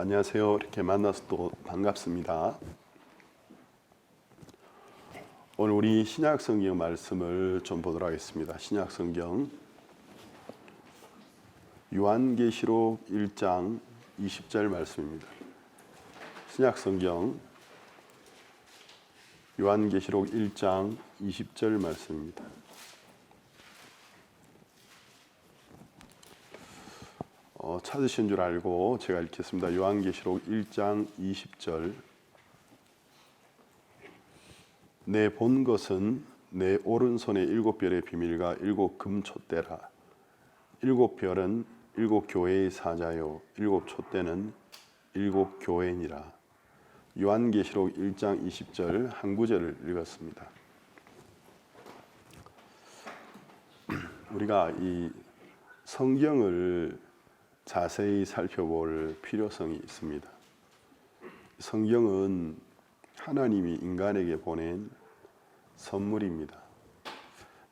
안녕하세요. 이렇게 만나서 또 반갑습니다. 오늘 우리 신약 성경 말씀을 좀 보도록 하겠습니다. 신약 성경 요한계시록 1장 20절 말씀입니다. 신약 성경 요한계시록 1장 20절 말씀입니다. 찾으신 줄 알고 제가 읽겠습니다. 요한계시록 1장 20절. 내 본 것은 내 오른손의 7별의 비밀과 7금촛대라. 7별은 7교회의 사자요 7촛대는 7교회니라. 요한계시록 1장 20절 한 구절을 읽었습니다. 우리가 이 성경을 자세히 살펴볼 필요성이 있습니다. 성경은 하나님이 인간에게 보낸 선물입니다.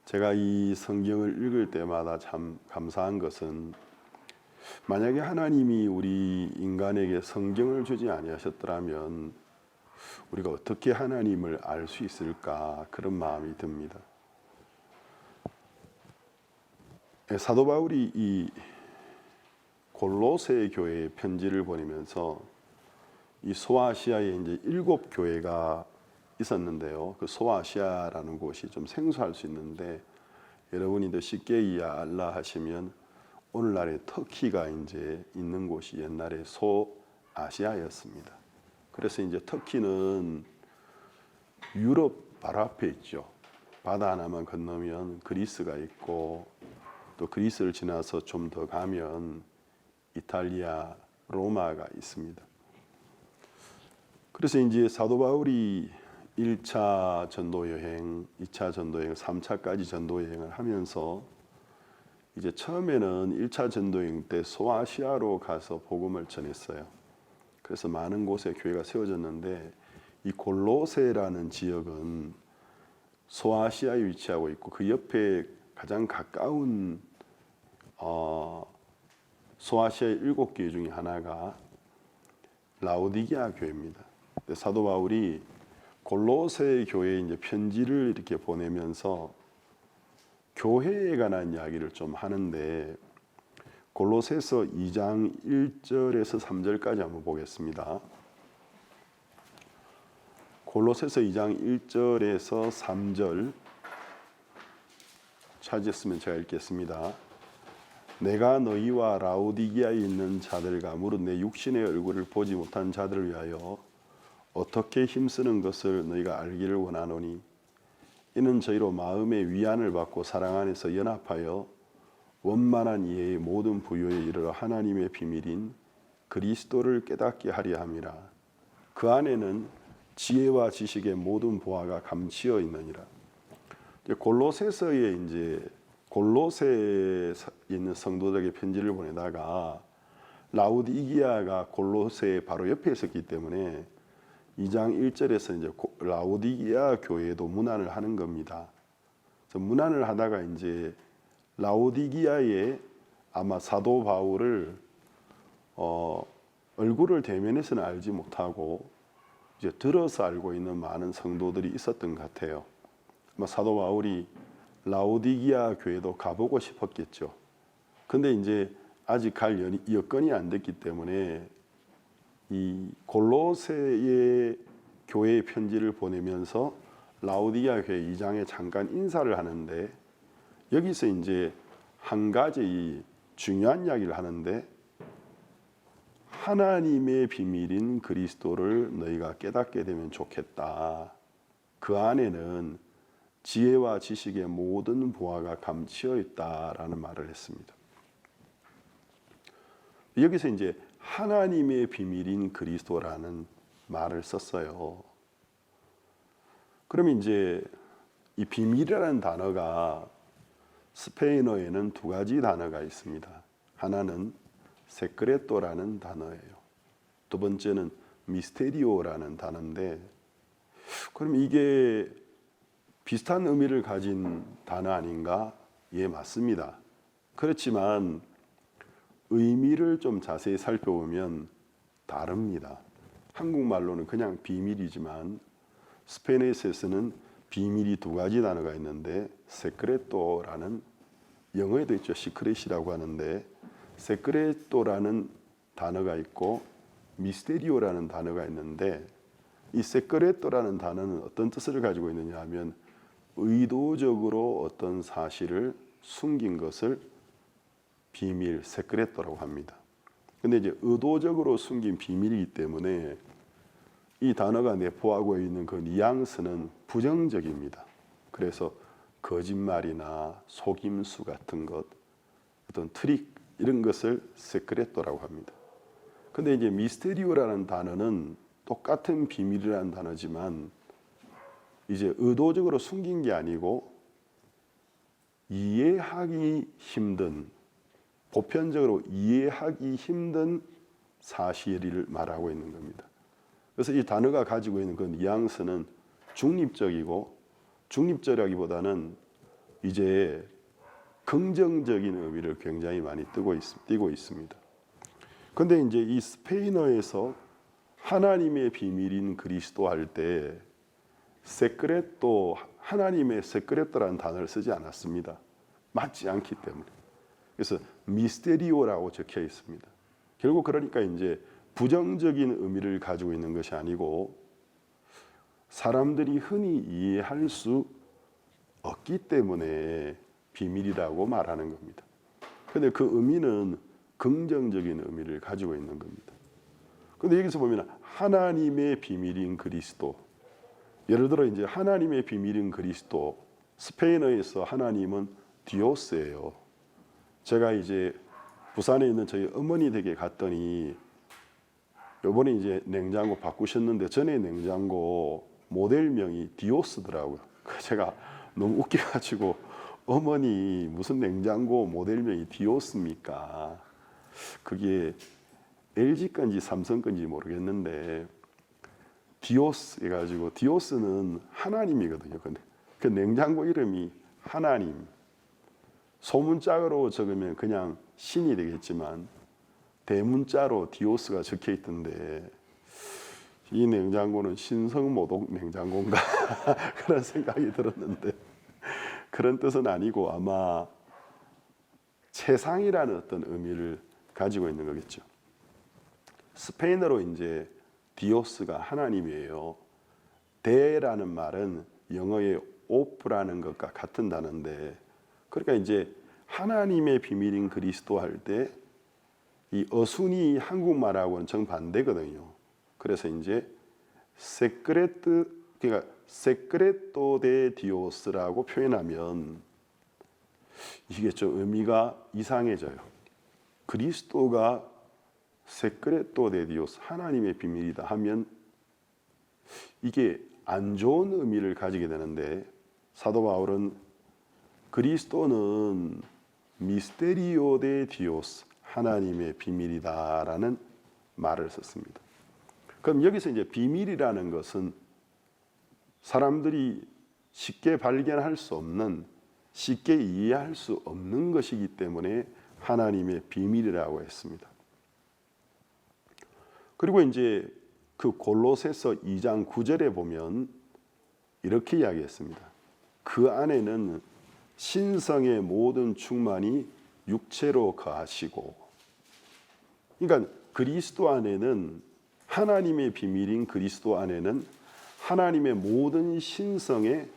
제가 이 성경을 읽을 때마다 참 감사한 것은 만약에 하나님이 우리 인간에게 성경을 주지 아니하셨더라면 우리가 어떻게 하나님을 알 수 있을까 그런 마음이 듭니다. 사도 바울이 이 골로새 교회에 편지를 보내면서 이 소아시아에 이제 7교회가 있었는데요. 그 소아시아라는 곳이 좀 생소할 수 있는데 여러분이 더 쉽게 이해하려 하시면 오늘날의 터키가 이제 있는 곳이 옛날에 소아시아였습니다. 그래서 이제 터키는 유럽 바로 앞에 있죠. 바다 하나만 건너면 그리스가 있고 또 그리스를 지나서 좀 더 가면 이탈리아, 로마가 있습니다. 그래서 이제 사도 바울이 1차 전도 여행, 2차 전도 여행, 3차까지 전도 여행을 하면서 이제 처음에는 1차 전도 여행 때 소아시아로 가서 복음을 전했어요. 그래서 많은 곳에 교회가 세워졌는데 이 골로새라는 지역은 소아시아에 위치하고 있고 그 옆에 가장 가까운 소아시아의 7교회 중에 하나가 라오디게아 교회입니다. 사도 바울이 골로새 교회에 이제 편지를 이렇게 보내면서 교회에 관한 이야기를 좀 하는데 골로새서 2장 1절에서 3절까지 한번 보겠습니다. 골로새서 2장 1절에서 3절 찾으셨으면 제가 읽겠습니다. 내가 너희와 라오디게아에 있는 자들과 무릇 내 육신의 얼굴을 보지 못한 자들을 위하여 어떻게 힘쓰는 것을 너희가 알기를 원하노니 이는 저희로 마음의 위안을 받고 사랑 안에서 연합하여 원만한 이해의 모든 부요에 이르러 하나님의 비밀인 그리스도를 깨닫게 하려 함이라. 그 안에는 지혜와 지식의 모든 보화가 감추어 있느니라. 골로새서에 이제 골로새에 있는 성도들에게 편지를 보내다가 라오디게아가 골로새 바로 옆에 있었기 때문에 2장 1절에서 이제 라오디게아 교회도 문안을 하는 겁니다. 그래서 문안을 하다가 이제 라오디게아에 아마 사도 바울을 얼굴을 대면해서는 알지 못하고 이제 들어서 알고 있는 많은 성도들이 있었던 것 같아요. 아마 사도 바울이 라오디게아 교회도 가보고 싶었겠죠. 근데 이제 아직 갈 여건이 안 됐기 때문에 이 골로새의 교회의 편지를 보내면서 라오디게아 교회 2장에 잠깐 인사를 하는데 여기서 이제 한 가지 중요한 이야기를 하는데 하나님의 비밀인 그리스도를 너희가 깨닫게 되면 좋겠다. 그 안에는 지혜와 지식의 모든 보화가 감추어 있다라는 말을 했습니다. 여기서 이제 하나님의 비밀인 그리스도라는 말을 썼어요. 그러면 이제 이 비밀이라는 단어가 스페인어에는 두 가지 단어가 있습니다. 하나는 세크레토라는 단어예요. 두 번째는 미스테리오라는 단어인데 그럼 이게 비슷한 의미를 가진 단어 아닌가? 예, 맞습니다. 그렇지만 의미를 좀 자세히 살펴보면 다릅니다. 한국말로는 그냥 비밀이지만 스페인어에서는 비밀이 두 가지 단어가 있는데 세크레토라는, 영어에도 있죠. 시크릿이라고 하는데 세크레토라는 단어가 있고 미스테리오라는 단어가 있는데, 이 세크레토라는 단어는 어떤 뜻을 가지고 있느냐 하면 의도적으로 어떤 사실을 숨긴 것을 비밀, 세크레토라고 합니다. 근데 이제 의도적으로 숨긴 비밀이기 때문에 이 단어가 내포하고 있는 그 뉘앙스는 부정적입니다. 그래서 거짓말이나 속임수 같은 것, 어떤 트릭 이런 것을 세크레토라고 합니다. 근데 이제 미스테리오라는 단어는 똑같은 비밀이라는 단어지만 이제 의도적으로 숨긴 게 아니고 이해하기 힘든, 보편적으로 이해하기 힘든 사실을 말하고 있는 겁니다. 그래서 이 단어가 가지고 있는 그 뉘앙스는 중립적이고, 중립적이라기보다는 이제 긍정적인 의미를 굉장히 많이 띠고 있습니다. 그런데 이제 이 스페인어에서 하나님의 비밀인 그리스도 할 때 세크레토, 하나님의 세크레토라는 단어를 쓰지 않았습니다. 맞지 않기 때문에. 그래서 미스테리오라고 적혀 있습니다. 결국 그러니까 이제 부정적인 의미를 가지고 있는 것이 아니고 사람들이 흔히 이해할 수 없기 때문에 비밀이라고 말하는 겁니다. 그런데 그 의미는 긍정적인 의미를 가지고 있는 겁니다. 그런데 여기서 보면 하나님의 비밀인 그리스도, 예를 들어 이제 하나님의 비밀인 그리스도, 스페인어에서 하나님은 디오스예요. 제가 이제 부산에 있는 저희 어머니 댁에 갔더니 요번에 이제 냉장고 바꾸셨는데 전에 냉장고 모델명이 디오스더라고요. 제가 너무 웃겨가지고 어머니 무슨 냉장고 모델명이 디오스입니까? 그게 LG 건지 삼성 건지 모르겠는데 디오스 해가지고, 디오스는 하나님이거든요. 근데 그 냉장고 이름이 하나님, 소문자로 적으면 그냥 신이 되겠지만 대문자로 디오스가 적혀 있던데 이 냉장고는 신성모독 냉장고인가 그런 생각이 들었는데 그런 뜻은 아니고 아마 최상이라는 어떤 의미를 가지고 있는 거겠죠. 스페인어로 이제 디오스가 하나님이에요. 데라는 말은 영어의 오프라는 것과 같은 단어인데, 그러니까 이제 하나님의 비밀인 그리스도 할 때 이 어순이 한국말하고는 정반대거든요. 그래서 이제 그러니까 세크레토 데 디오스라고 표현하면 이게 좀 의미가 이상해져요. 그리스도가 세크레토 데 디오스, 하나님의 비밀이다 하면 이게 안 좋은 의미를 가지게 되는데, 사도 바울은 그리스도는 미스테리오 데 디오스, 하나님의 비밀이다라는 말을 썼습니다. 그럼 여기서 이제 비밀이라는 것은 사람들이 쉽게 발견할 수 없는, 쉽게 이해할 수 없는 것이기 때문에 하나님의 비밀이라고 했습니다. 그리고 이제 그 골로새서 2장 9절에 보면 이렇게 이야기했습니다. 그 안에는 신성의 모든 충만이 육체로 거하시고, 그러니까 그리스도 안에는, 하나님의 비밀인 그리스도 안에는 하나님의 모든 신성의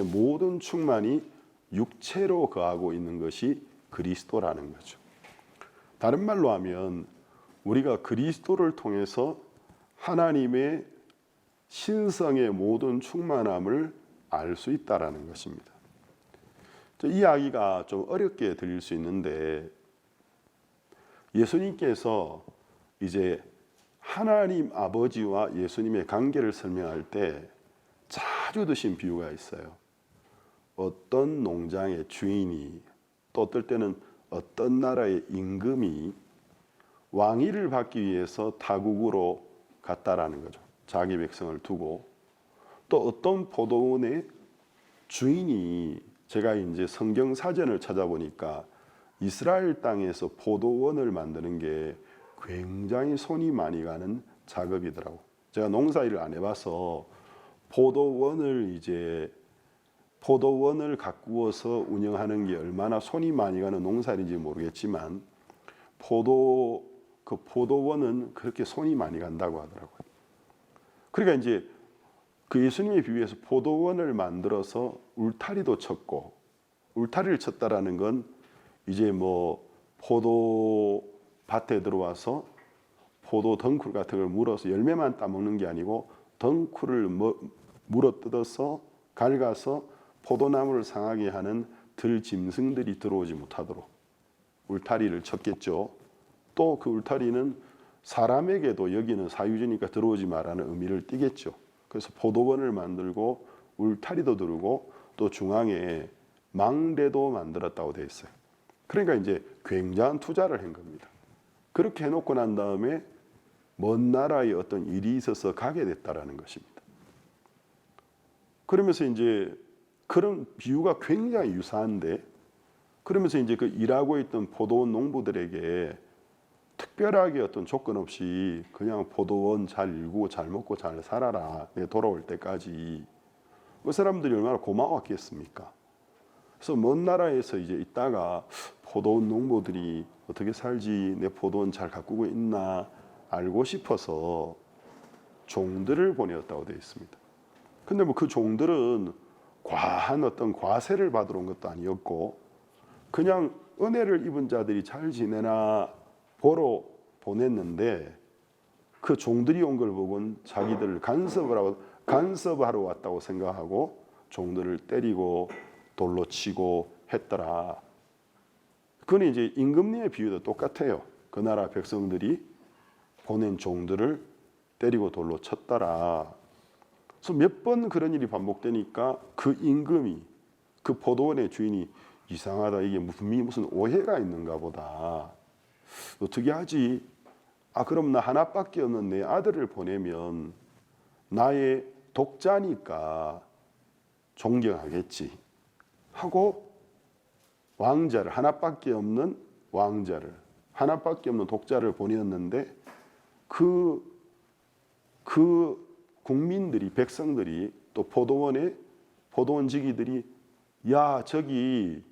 모든 충만이 육체로 거하고 있는 것이 그리스도라는 거죠. 다른 말로 하면 우리가 그리스도를 통해서 하나님의 신성의 모든 충만함을 알 수 있다라는 것입니다. 이 이야기가 좀 어렵게 들릴 수 있는데, 예수님께서 이제 하나님 아버지와 예수님의 관계를 설명할 때 자주 드신 비유가 있어요. 어떤 농장의 주인이, 또 어떨 때는 어떤 나라의 임금이 왕위를 받기 위해서 타국으로 갔다라는 거죠. 자기 백성을 두고. 또 어떤 포도원의 주인이, 제가 이제 성경 사전을 찾아보니까 이스라엘 땅에서 포도원을 만드는 게 굉장히 손이 많이 가는 작업이더라고. 제가 농사일을 안 해봐서 포도원을 가꾸어서 운영하는 게 얼마나 손이 많이 가는 농사일인지 모르겠지만 포도원은 그렇게 손이 많이 간다고 하더라고요. 그러니까 이제 그 예수님의 비유에서 포도원을 만들어서 울타리도 쳤고, 울타리를 쳤다라는 건 이제 뭐 포도밭에 들어와서 포도 덩쿨 같은 걸 물어서 열매만 따먹는 게 아니고 덩쿨을 물어 뜯어서 갉아서 포도나무를 상하게 하는 들짐승들이 들어오지 못하도록 울타리를 쳤겠죠. 또 그 울타리는 사람에게도 여기는 사유지니까 들어오지 마라는 의미를 띠겠죠. 그래서 포도원을 만들고 울타리도 두르고 또 중앙에 망대도 만들었다고 되어 있어요. 그러니까 이제 굉장한 투자를 한 겁니다. 그렇게 해놓고 난 다음에 먼 나라에 어떤 일이 있어서 가게 됐다라는 것입니다. 그러면서 이제 그런 비유가 굉장히 유사한데, 그러면서 이제 그 일하고 있던 포도원 농부들에게 특별하게 어떤 조건 없이 그냥 포도원 잘 일구고 잘 먹고 잘 살아라, 내가 돌아올 때까지. 그 사람들이 얼마나 고마웠겠습니까? 그래서 먼 나라에서 이제 있다가 포도원 농부들이 어떻게 살지, 내 포도원 잘 가꾸고 있나 알고 싶어서 종들을 보내었다고 되어 있습니다. 근데 뭐 그 종들은 과한 어떤 과세를 받으러 온 것도 아니었고 그냥 은혜를 입은 자들이 잘 지내나 보러 보냈는데, 그 종들이 온 걸 보고는 자기들을 간섭하러 왔다고 생각하고 종들을 때리고 돌로 치고 했더라. 그건 이제 임금님의 비유도 똑같아요. 그 나라 백성들이 보낸 종들을 때리고 돌로 쳤더라. 그래서 몇 번 그런 일이 반복되니까 그 임금이, 그 포도원의 주인이 이상하다, 이게 무슨 오해가 있는가 보다, 어떻게 하지? 그럼 나 하나밖에 없는 내 아들을 보내면 나의 독자니까 존경하겠지 하고 왕자를, 하나밖에 없는 왕자를, 하나밖에 없는 독자를 보냈는데 그 국민들이, 백성들이, 또 포도원 지기들이, 야, 저기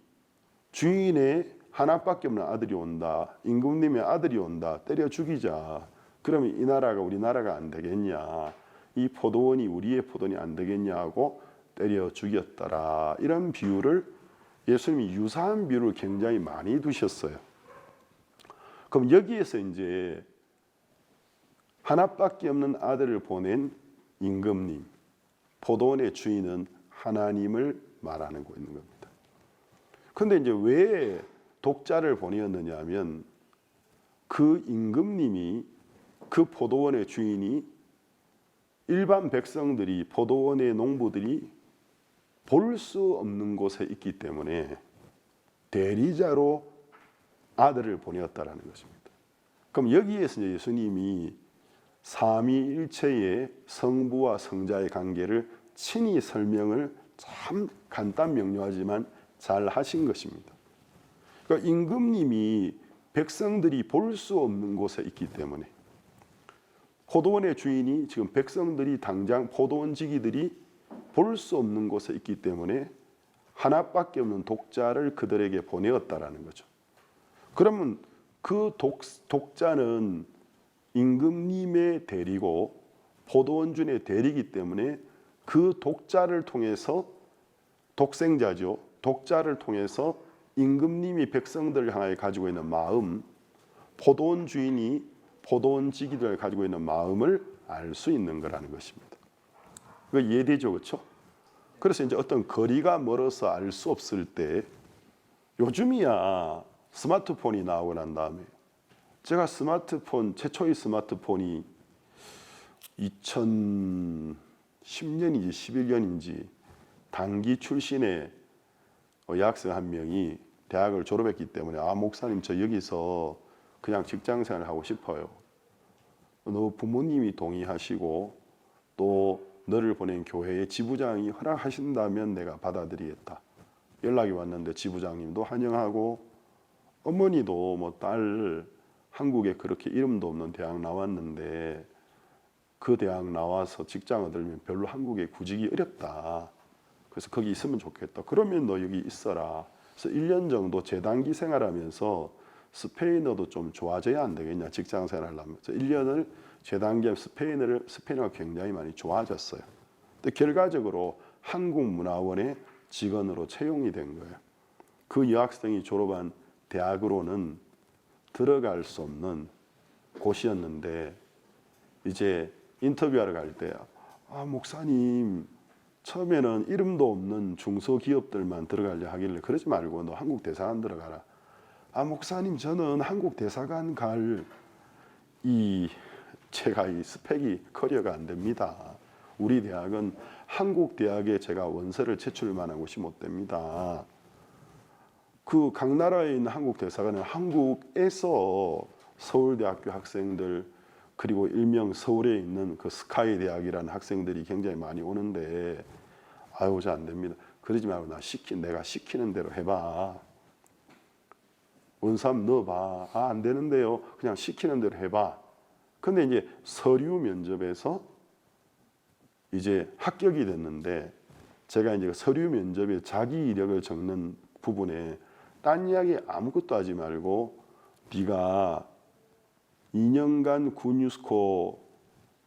주인의 하나밖에 없는 아들이 온다, 임금님의 아들이 온다, 때려 죽이자. 그러면 이 나라가 우리 나라가 안 되겠냐, 이 포도원이 우리의 포도원이 안 되겠냐 하고 때려 죽였더라. 이런 비유를, 예수님이 유사한 비유를 굉장히 많이 두셨어요. 그럼 여기에서 이제 하나밖에 없는 아들을 보낸 임금님, 포도원의 주인은 하나님을 말하는 거 있는 겁니다. 그런데 이제 왜 독자를 보내었느냐 하면, 그 임금님이, 그 포도원의 주인이 일반 백성들이, 포도원의 농부들이 볼 수 없는 곳에 있기 때문에 대리자로 아들을 보내었다라는 것입니다. 그럼 여기에서 예수님이 삼위일체의 성부와 성자의 관계를 친히 설명을 참 간단 명료하지만 잘 하신 것입니다. 그러니까 임금님이 백성들이 볼 수 없는 곳에 있기 때문에, 포도원의 주인이 지금 백성들이 당장 포도원 지기들이 볼 수 없는 곳에 있기 때문에 하나밖에 없는 독자를 그들에게 보내었다라는 거죠. 그러면 그 독자는 임금님의 대리고 포도원주인의 대리이기 때문에 그 독자를 통해서, 독생자죠, 독자를 통해서 임금님이 백성들을 향하여 가지고 있는 마음, 포도원 주인이 포도원 지기들을 가지고 있는 마음을 알 수 있는 거라는 것입니다. 그 이해되죠, 그렇죠? 그래서 이제 어떤 거리가 멀어서 알 수 없을 때, 요즘이야 스마트폰이 나오고 난 다음에, 제가 최초의 스마트폰이 2010년인지 11년인지 단기 출신의 여학생 한 명이 대학을 졸업했기 때문에, 목사님 저 여기서 그냥 직장생활을 하고 싶어요. 너 부모님이 동의하시고 또 너를 보낸 교회의 지부장이 허락하신다면 내가 받아들이겠다. 연락이 왔는데 지부장님도 환영하고 어머니도 뭐 딸 한국에 그렇게 이름도 없는 대학 나왔는데 그 대학 나와서 직장 얻으려면 별로 한국에 구직이 어렵다. 그래서 거기 있으면 좋겠다. 그러면 너 여기 있어라. 그래서 1년 정도 재단기 생활하면서 스페인어도 좀 좋아져야 안 되겠냐. 직장 생활하려면. 그래서 1년을 재단기 스페인어가 굉장히 많이 좋아졌어요. 근데 결과적으로 한국문화원의 직원으로 채용이 된 거예요. 그 여학생이 졸업한 대학으로는 들어갈 수 없는 곳이었는데 이제 인터뷰하러 갈 때 목사님 처음에는 이름도 없는 중소기업들만 들어가려 하길래 그러지 말고 너 한국 대사관 들어가라. 목사님 저는 한국 대사관 제가 이 스펙이 커리어가 안 됩니다. 우리 대학은 한국 대학에 제가 원서를 제출만한 곳이 못 됩니다. 그 각 나라에 있는 한국 대사관은 한국에서 서울대학교 학생들 그리고 일명 서울에 있는 그 스카이 대학이라는 학생들이 굉장히 많이 오는데 저 안 됩니다. 그러지 말고 내가 시키는 대로 해봐. 원서 한번 넣어봐. 안 되는데요. 그냥 시키는 대로 해봐. 근데 이제 서류 면접에서 이제 합격이 됐는데 제가 이제 서류 면접에 자기 이력을 적는 부분에 딴 이야기 아무것도 하지 말고 네가 2년간 군유스코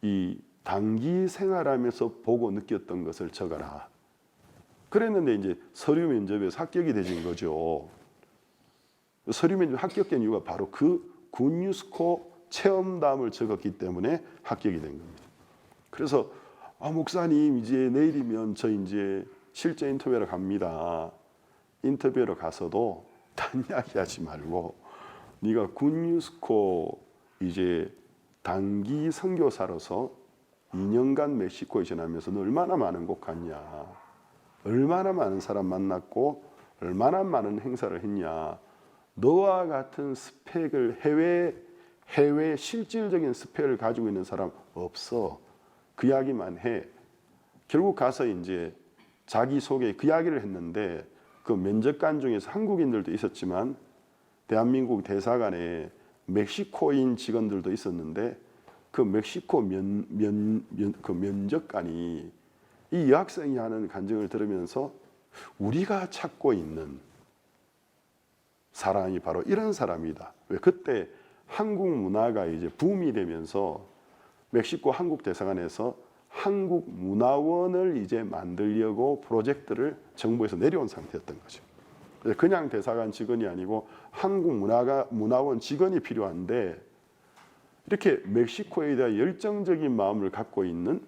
이 단기 생활하면서 보고 느꼈던 것을 적어라. 그랬는데 이제 서류 면접에서 합격이 되진 거죠. 서류 면접 합격된 이유가 바로 그 군유스코 체험담을 적었기 때문에 합격이 된 겁니다. 그래서 목사님 이제 내일이면 저 이제 실제 인터뷰하러 갑니다. 인터뷰하러 가서도 딴 이야기 하지 말고 네가 군유스코 이제 단기 선교사로서 2년간 멕시코에 지나면서 너 얼마나 많은 곳 갔냐, 얼마나 많은 사람 만났고 얼마나 많은 행사를 했냐. 너와 같은 스펙을 해외 실질적인 스펙을 가지고 있는 사람 없어. 그 이야기만 해. 결국 가서 이제 자기 소개 그 이야기를 했는데 그 면접관 중에서 한국인들도 있었지만 대한민국 대사관에 멕시코인 직원들도 있었는데 그 멕시코 그 면접관이 이 여학생이 하는 간증을 들으면서 우리가 찾고 있는 사람이 바로 이런 사람이다. 왜 그때 한국 문화가 이제 붐이 되면서 멕시코 한국 대사관에서 한국 문화원을 이제 만들려고 프로젝트를 정부에서 내려온 상태였던 거죠. 그냥 대사관 직원이 아니고 한국 문화원 직원이 필요한데 이렇게 멕시코에 대한 열정적인 마음을 갖고 있는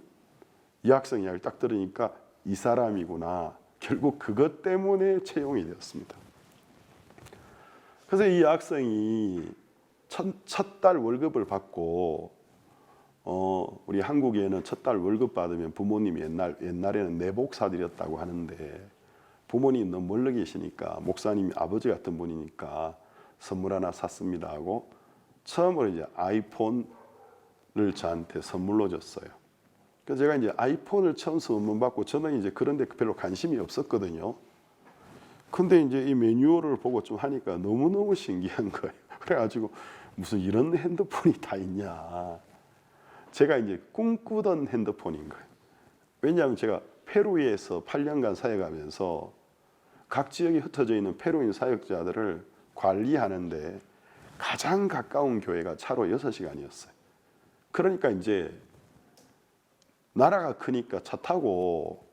이 학생 이야기를 딱 들으니까 이 사람이구나. 결국 그것 때문에 채용이 되었습니다. 그래서 이 학생이 첫 달 월급을 받고 우리 한국에는 첫 달 월급 받으면 부모님이 옛날에는 내복 사드렸다고 하는데 부모님 너무 멀리 계시니까 목사님이 아버지 같은 분이니까 선물 하나 샀습니다 하고 처음으로 이제 아이폰을 저한테 선물로 줬어요. 그래서 제가 이제 아이폰을 처음 선물 받고 저는 이제 그런 데 별로 관심이 없었거든요. 근데 이제 이 매뉴얼을 보고 좀 하니까 너무너무 신기한 거예요. 그래가지고 무슨 이런 핸드폰이 다 있냐. 제가 이제 꿈꾸던 핸드폰인 거예요. 왜냐하면 제가 페루에서 8년간 사역하면서 각 지역에 흩어져 있는 페루인 사역자들을 관리하는데 가장 가까운 교회가 차로 6시간이었어요. 그러니까 이제 나라가 크니까 차 타고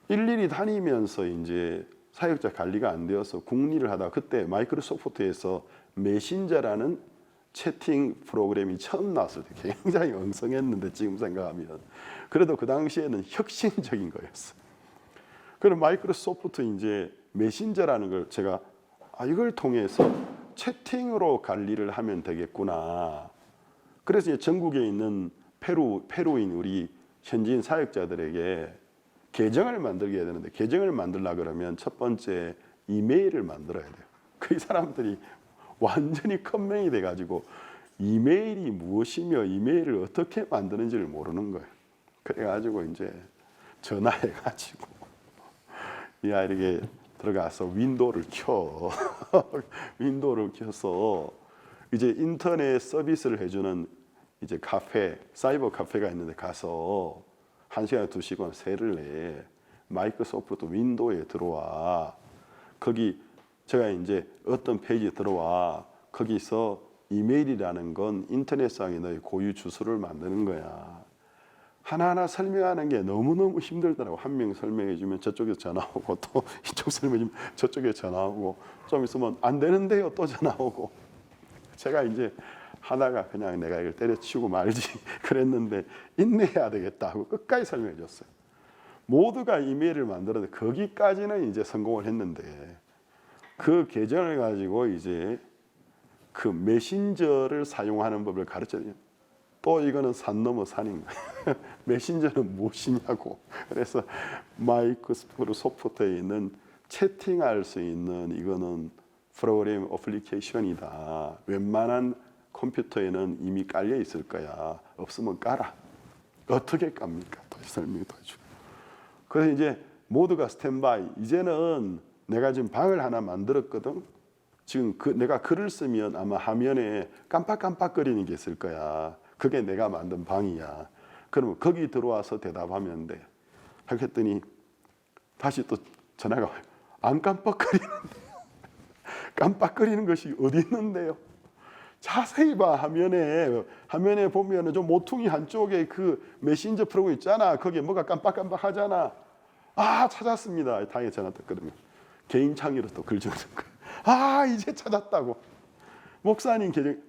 일일이 다니면서 이제 사역자 관리가 안 되어서 국리를 하다가 그때 마이크로소프트에서 메신저라는 채팅 프로그램이 처음 나왔을 때 굉장히 엉성했는데 지금 생각하면 그래도 그 당시에는 혁신적인 거였어요. 그럼 마이크로소프트 이제 메신저라는 걸 제가 이걸 통해서 채팅으로 관리를 하면 되겠구나. 그래서 이제 전국에 있는 페루인 우리 현지인 사역자들에게 계정을 만들게 해야 되는데 계정을 만들려고 그러면 첫 번째 이메일을 만들어야 돼요. 그 사람들이 완전히 컴맹이 돼가지고 이메일이 무엇이며 이메일을 어떻게 만드는지를 모르는 거예요. 그래가지고 이제 전화해가지고 이 아이에게 들어가서 윈도우를 켜서 이제 인터넷 서비스를 해주는 이제 카페, 사이버 카페가 있는데 가서 1시간에 2시간 세를 내. 마이크로소프트 윈도우에 들어와. 거기 제가 이제 어떤 페이지에 들어와. 거기서 이메일이라는 건 인터넷상에 너의 고유 주소를 만드는 거야. 하나하나 설명하는 게 너무너무 힘들더라고. 한 명 설명해 주면 저쪽에서 전화 오고, 또 이쪽 설명해 주면 저쪽에 전화 오고, 좀 있으면 안 되는데요 또 전화 오고. 제가 이제 하다가 그냥 내가 이걸 때려치우고 말지 그랬는데, 인내해야 되겠다 하고 끝까지 설명해 줬어요. 모두가 이메일을 만들었는데 거기까지는 이제 성공을 했는데, 그 계정을 가지고 이제 그 메신저를 사용하는 법을 가르쳐줘요. 또 이거는 산 넘어 산인 거예요. 메신저는 무엇이냐고. 그래서 마이크로소프트에 있는 채팅할 수 있는 이거는 프로그램 어플리케이션이다. 웬만한 컴퓨터에는 이미 깔려 있을 거야. 없으면 깔아. 어떻게 깝니까? 다시 설명해 주고. 그래서 이제 모두가 스탠바이. 이제는 내가 지금 방을 하나 만들었거든. 지금 내가 글을 쓰면 아마 화면에 깜빡깜빡거리는 게 있을 거야. 그게 내가 만든 방이야. 그러면 거기 들어와서 대답하면 돼. 하겠더니 다시 또 전화가 와요. 안 깜빡거리는데요. 깜빡거리는 것이 어디 있는데요? 자세히 봐. 화면에 보면 좀 모퉁이 한쪽에 그 메신저 프로그램 있잖아. 거기에 뭐가 깜빡깜빡 하잖아. 아, 찾았습니다. 다행히 전화 떴거든요. 개인 창의로 또 글 적는 거예요. 아, 이제 찾았다고. 목사님 계정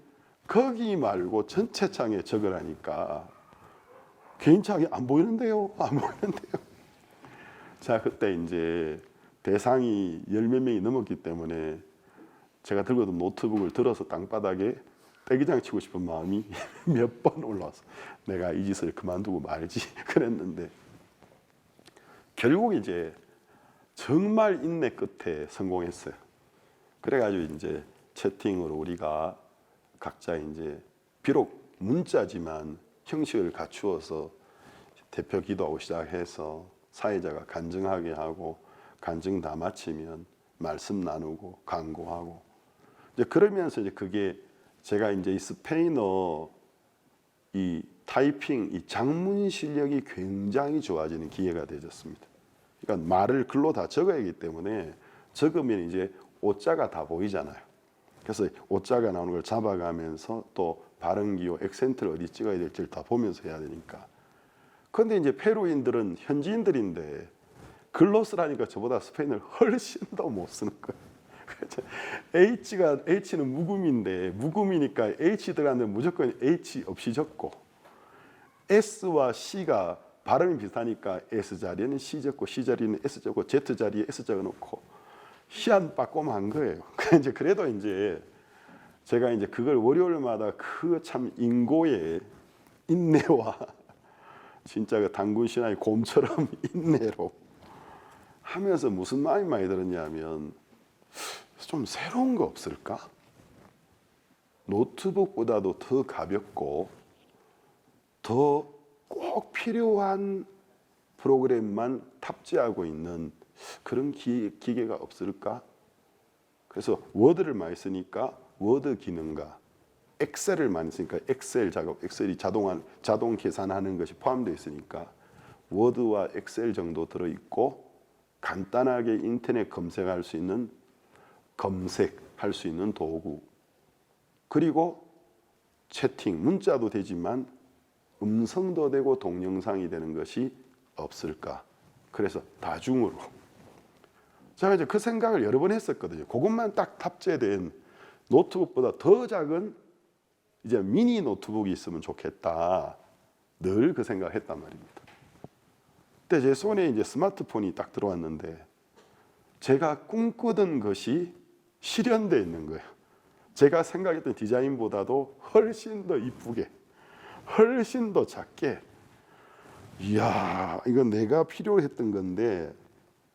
거기 말고 전체 창에 적으라니까. 개인 창이 안 보이는데요. 안 보이는데요. 자, 그때 이제 대상이 10몇 명이 넘었기 때문에 제가 들고 있던 노트북을 들어서 땅바닥에 떼기장 치고 싶은 마음이 몇 번 올라와서 내가 이 짓을 그만두고 말지 그랬는데, 결국 이제 정말 인내 끝에 성공했어요. 그래가지고 이제 채팅으로 우리가 각자 이제 비록 문자지만 형식을 갖추어서 대표 기도하고 시작해서 사회자가 간증하게 하고, 간증 다 마치면 말씀 나누고 강구하고, 이제 그러면서 이제 그게 제가 이제 이 스페인어 이 타이핑 이 장문 실력이 굉장히 좋아지는 기회가 되었습니다. 그러니까 말을 글로 다 적어야 하기 때문에 적으면 이제 오자가 다 보이잖아요. 그래서 오자가 나오는 걸 잡아가면서 또 발음 기호, 액센트를 어디 찍어야 될지를 다 보면서 해야 되니까. 그런데 이제 페루인들은 현지인들인데 글로 쓰라니까 저보다 스페인어를 훨씬 더 못 쓰는 거예요. H는 묵음인데, 묵음이니까 H 들어가는데 무조건 H 없이 적고, S와 C가 발음이 비슷하니까 S 자리에는 C 적고 C 자리에는 S 적고 Z 자리에 S 적어놓고 희한 빠꼼한 거예요. 이제 그래도 이제 제가 이제 그걸 월요일마다 그 참 인고의 인내와 진짜 그 단군 신화의 곰처럼 인내로 하면서 무슨 마음이 많이 들었냐면, 좀 새로운 거 없을까? 노트북보다도 더 가볍고 더 꼭 필요한 프로그램만 탑재하고 있는 그런 기계가 없을까? 그래서 워드를 많이 쓰니까 워드 기능과 엑셀을 많이 쓰니까 엑셀 작업, 엑셀이 자동 계산하는 것이 포함되어 있으니까 워드와 엑셀 정도 들어있고, 간단하게 인터넷 검색할 수 있는 도구, 그리고 채팅, 문자도 되지만 음성도 되고 동영상이 되는 것이 없을까? 그래서 다중으로. 제가 이제 그 생각을 여러 번 했었거든요. 그것만 딱 탑재된 노트북보다 더 작은 이제 미니 노트북이 있으면 좋겠다. 늘 그 생각을 했단 말입니다. 그때 제 손에 이제 스마트폰이 딱 들어왔는데, 제가 꿈꾸던 것이 실현되어 있는 거예요. 제가 생각했던 디자인보다도 훨씬 더 이쁘게, 훨씬 더 작게. 이야, 이건 내가 필요로 했던 건데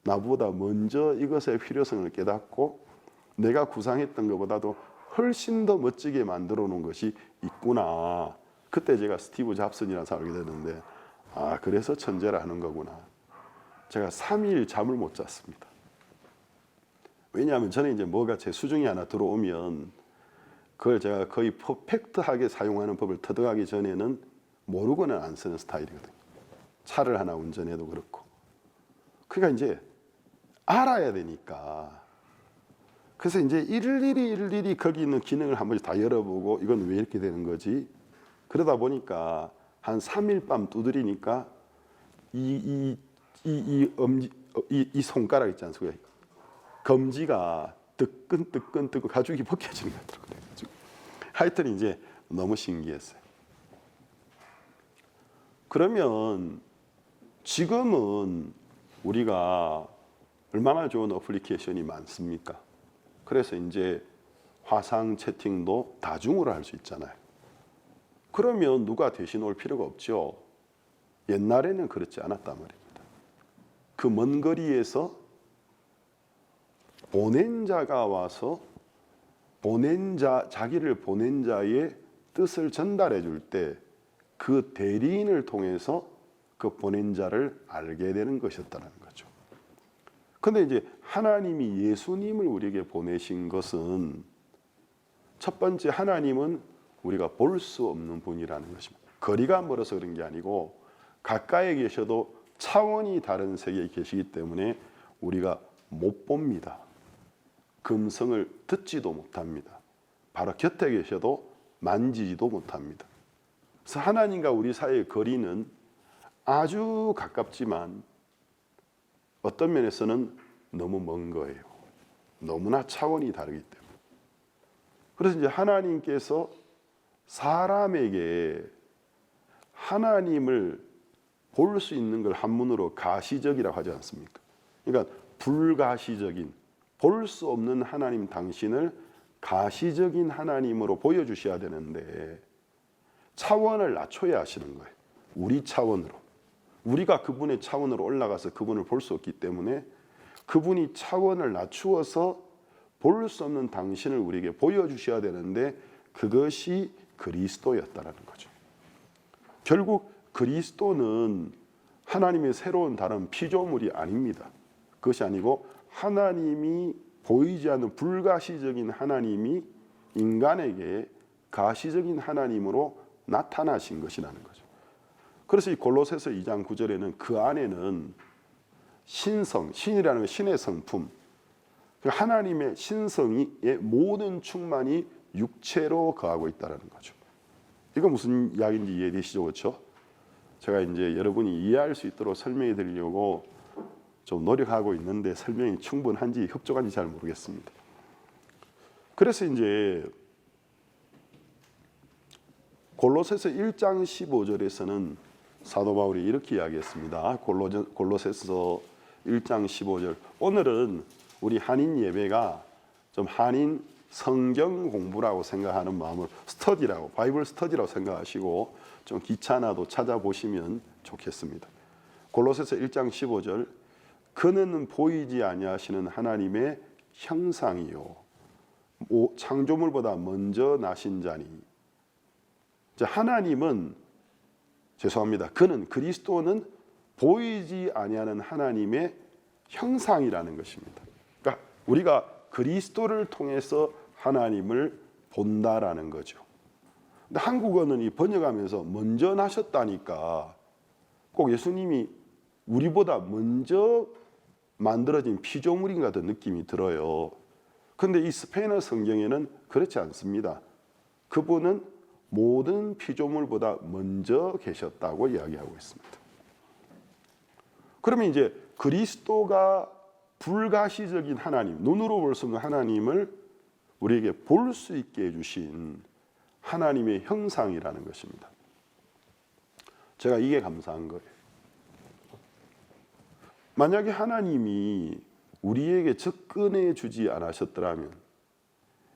나보다 먼저 이것의 필요성을 깨닫고 내가 구상했던 것보다도 훨씬 더 멋지게 만들어 놓은 것이 있구나. 그때 제가 스티브 잡슨이라는 사람을 알게 됐는데, 아, 그래서 천재라 하는 거구나. 제가 3일 잠을 못 잤습니다. 왜냐하면 저는 이제 뭐가 제 수중에 하나 들어오면 그걸 제가 거의 퍼펙트하게 사용하는 법을 터득하기 전에는 모르고는 안 쓰는 스타일이거든요. 차를 하나 운전해도 그렇고. 그러니까 이제 알아야 되니까. 그래서 이제 일일이 거기 있는 기능을 한 번씩 다 열어보고 이건 왜 이렇게 되는 거지? 그러다 보니까 한 3일 밤 두드리니까 이 손가락 있지 않습니까? 검지가 뜨끈뜨끈 가죽이 벗겨지는 것 같더라고요. 하여튼 이제 너무 신기했어요. 그러면 지금은 우리가 얼마나 좋은 어플리케이션이 많습니까? 그래서 이제 화상 채팅도 다중으로 할 수 있잖아요. 그러면 누가 대신 올 필요가 없죠. 옛날에는 그렇지 않았단 말입니다. 그 먼 거리에서 보낸 자가 와서 자기를 보낸 자의 뜻을 전달해 줄 때 그 대리인을 통해서 그 보낸 자를 알게 되는 것이었다는 거죠. 그런데 이제 하나님이 예수님을 우리에게 보내신 것은 첫 번째, 하나님은 우리가 볼 수 없는 분이라는 것입니다. 거리가 멀어서 그런 게 아니고 가까이 계셔도 차원이 다른 세계에 계시기 때문에 우리가 못 봅니다. 그 음성을 듣지도 못합니다. 바로 곁에 계셔도 만지지도 못합니다. 그래서 하나님과 우리 사이의 거리는 아주 가깝지만 어떤 면에서는 너무 먼 거예요. 너무나 차원이 다르기 때문에. 그래서 이제 하나님께서 사람에게 하나님을 볼 수 있는 걸 한문으로 가시적이라고 하지 않습니까? 그러니까 불가시적인, 볼 수 없는 하나님 당신을 가시적인 하나님으로 보여주셔야 되는데 차원을 낮춰야 하시는 거예요. 우리 차원으로. 우리가 그분의 차원으로 올라가서 그분을 볼 수 없기 때문에 그분이 차원을 낮추어서 볼 수 없는 당신을 우리에게 보여주셔야 되는데 그것이 그리스도였다라는 거죠. 결국 그리스도는 하나님의 새로운 다른 피조물이 아닙니다. 그것이 아니고 하나님이 보이지 않는 불가시적인 하나님이 인간에게 가시적인 하나님으로 나타나신 것이라는 거죠. 그래서 이 골로새서 2장 9절에는 그 안에는 신성, 신이라는 건 신의 성품, 하나님의 신성의 모든 충만이 육체로 거하고 있다는 거죠. 이거 무슨 이야기인지 이해되시죠? 그렇죠? 제가 이제 여러분이 이해할 수 있도록 설명해 드리려고 좀 노력하고 있는데 설명이 충분한지 협조한지 잘 모르겠습니다. 그래서 이제 골로새서 1장 15절에서는 사도 바울이 이렇게 이야기했습니다. 골로새서 1장 15절. 오늘은 우리 한인 예배가 좀 한인 성경 공부라고 생각하는 마음으로 스터디라고, 바이블 스터디라고 생각하시고 좀 귀찮아도 찾아보시면 좋겠습니다. 골로새서 1장 15절. 그는 보이지 아니하시는 하나님의 형상이요 창조물보다 먼저 나신 자니. 하나님은, 죄송합니다, 그는, 그리스도는 보이지 아니하는 하나님의 형상이라는 것입니다. 그러니까 우리가 그리스도를 통해서 하나님을 본다라는 거죠. 근데 한국어는 이 번역하면서 먼저 나셨다니까 꼭 예수님이 우리보다 먼저 만들어진 피조물인 것 같은 느낌이 들어요. 그런데 이 스페인어 성경에는 그렇지 않습니다. 그분은 모든 피조물보다 먼저 계셨다고 이야기하고 있습니다. 그러면 이제 그리스도가 불가시적인 하나님, 눈으로 볼 수 없는 하나님을 우리에게 볼 수 있게 해주신 하나님의 형상이라는 것입니다. 제가 이게 감사한 거예요. 만약에 하나님이 우리에게 접근해 주지 않으셨더라면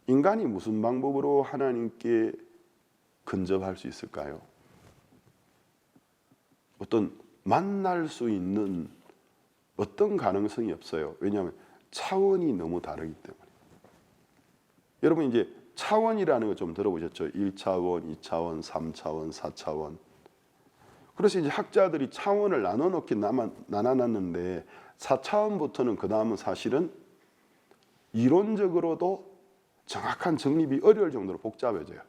인간이 무슨 방법으로 하나님께 근접할 수 있을까요? 어떤 만날 수 있는 어떤 가능성이 없어요. 왜냐하면 차원이 너무 다르기 때문에. 여러분 이제 차원이라는 거 좀 들어보셨죠? 1차원, 2차원, 3차원, 4차원. 그래서 이제 학자들이 차원을 나눠놨는데 4차원부터는 그 다음은 사실은 이론적으로도 정확한 정립이 어려울 정도로 복잡해져요.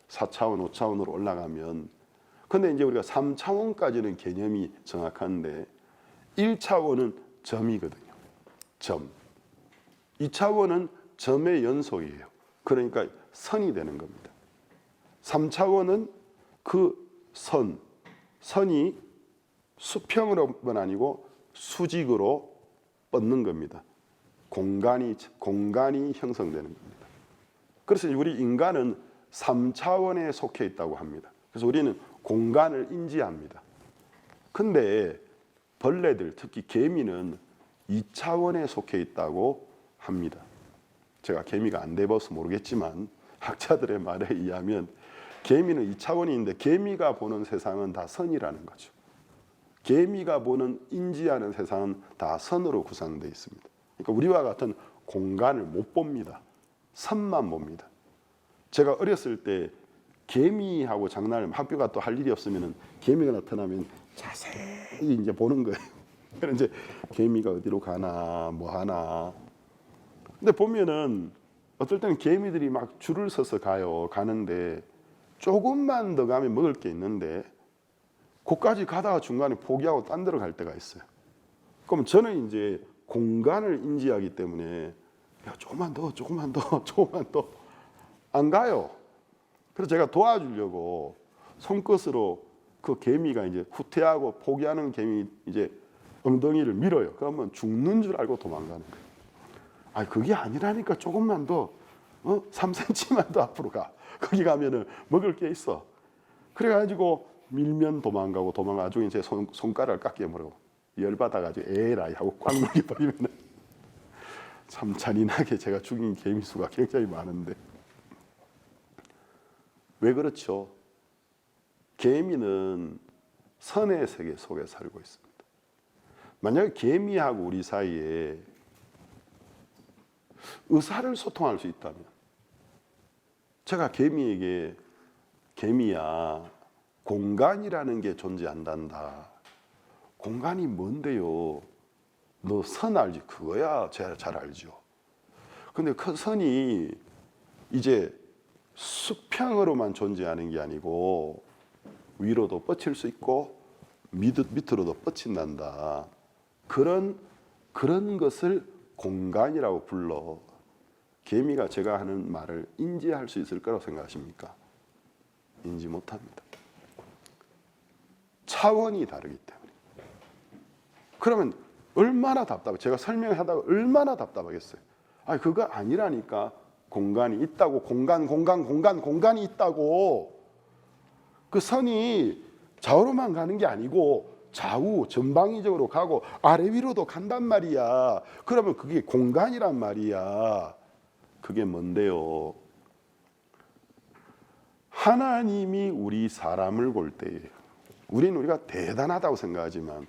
4차원, 5차원으로 올라가면. 근데 이제 우리가 3차원까지는 개념이 정확한데 1차원은 점이거든요. 점. 2차원은 점의 연속이에요. 그러니까 선이 되는 겁니다. 3차원은 그 선이 수평으로만 아니고 수직으로 뻗는 겁니다. 공간이 형성되는 겁니다. 그래서 우리 인간은 3차원에 속해 있다고 합니다. 그래서 우리는 공간을 인지합니다. 근데 벌레들, 특히 개미는 2차원에 속해 있다고 합니다. 제가 개미가 안 돼봐서 모르겠지만 학자들의 말에 의하면 개미는 2차원이 있는데 개미가 보는 세상은 다 선이라는 거죠. 개미가 보는 인지하는 세상은 다 선으로 구성되어 있습니다. 그러니까 우리와 같은 공간을 못 봅니다. 선만 봅니다. 제가 어렸을 때 개미하고 장난을 학교가 또 할 일이 없으면 개미가 나타나면 자세히 이제 보는 거예요. 그래서 이제 개미가 어디로 가나 뭐 하나. 근데 보면은 어떨 때는 개미들이 막 줄을 서서 가는데 조금만 더 가면 먹을 게 있는데 거기까지 가다가 중간에 포기하고 딴 데로 갈 때가 있어요. 그럼 저는 이제 공간을 인지하기 때문에 야, 조금만 더 안 가요. 그래서 제가 도와주려고 손끝으로 그 개미가 이제 후퇴하고 포기하는 개미 이제 엉덩이를 밀어요. 그러면 죽는 줄 알고 도망가는 거예요. 아, 그게 아니라니까. 조금만 더 3cm만 더 앞으로 가. 거기 가면은 먹을 게 있어. 그래가지고 밀면 도망가고 나중에 제 손가락을 깎여버리고 열받아가지고 에라이 하고 꽉 물려버리면은 참 잔인하게 제가 죽인 개미 수가 굉장히 많은데 왜 그렇죠? 개미는 선의 세계 속에 살고 있습니다. 만약에 개미하고 우리 사이에 의사를 소통할 수 있다면 제가 개미에게 개미야 공간이라는 게 존재한단다. 공간이 뭔데요? 너 선 알지? 그거야 잘 알죠. 근데 그 선이 이제 수평으로만 존재하는 게 아니고 위로도 뻗칠 수 있고 밑으로도 뻗친단다. 그런 것을 공간이라고 불러. 개미가 제가 하는 말을 인지할 수 있을 거라고 생각하십니까? 인지 못합니다. 차원이 다르기 때문에. 그러면 얼마나 답답해. 제가 설명하다가 얼마나 답답하겠어요. 아, 그거 아니라니까. 공간이 있다고. 공간이 있다고. 그 선이 좌우로만 가는 게 아니고 좌우 전방위적으로 가고 아래 위로도 간단 말이야. 그러면 그게 공간이란 말이야. 그게 뭔데요? 하나님이 우리 사람을 볼 때에 우리가 대단하다고 생각하지만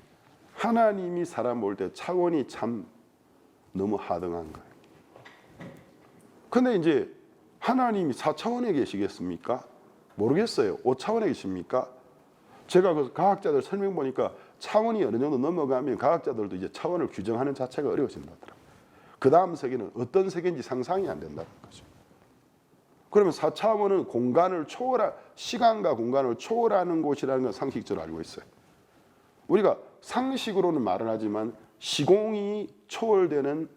하나님이 사람 볼 때 차원이 참 너무 하등한 거예요. 근데 이제 하나님이 4차원에 계시겠습니까? 모르겠어요. 5차원에 계십니까? 제가 그 과학자들 설명 보니까 차원이 어느 정도 넘어가면 과학자들도 이제 차원을 규정하는 자체가 어려워진다더라고요. 그 다음 세계는 어떤 세계인지 상상이 안 된다는 거죠. 그러면 4차원은 시간과 공간을 초월하는 곳이라는 건 상식적으로 알고 있어요. 우리가 상식으로는 말을 하지만 시공이 초월되는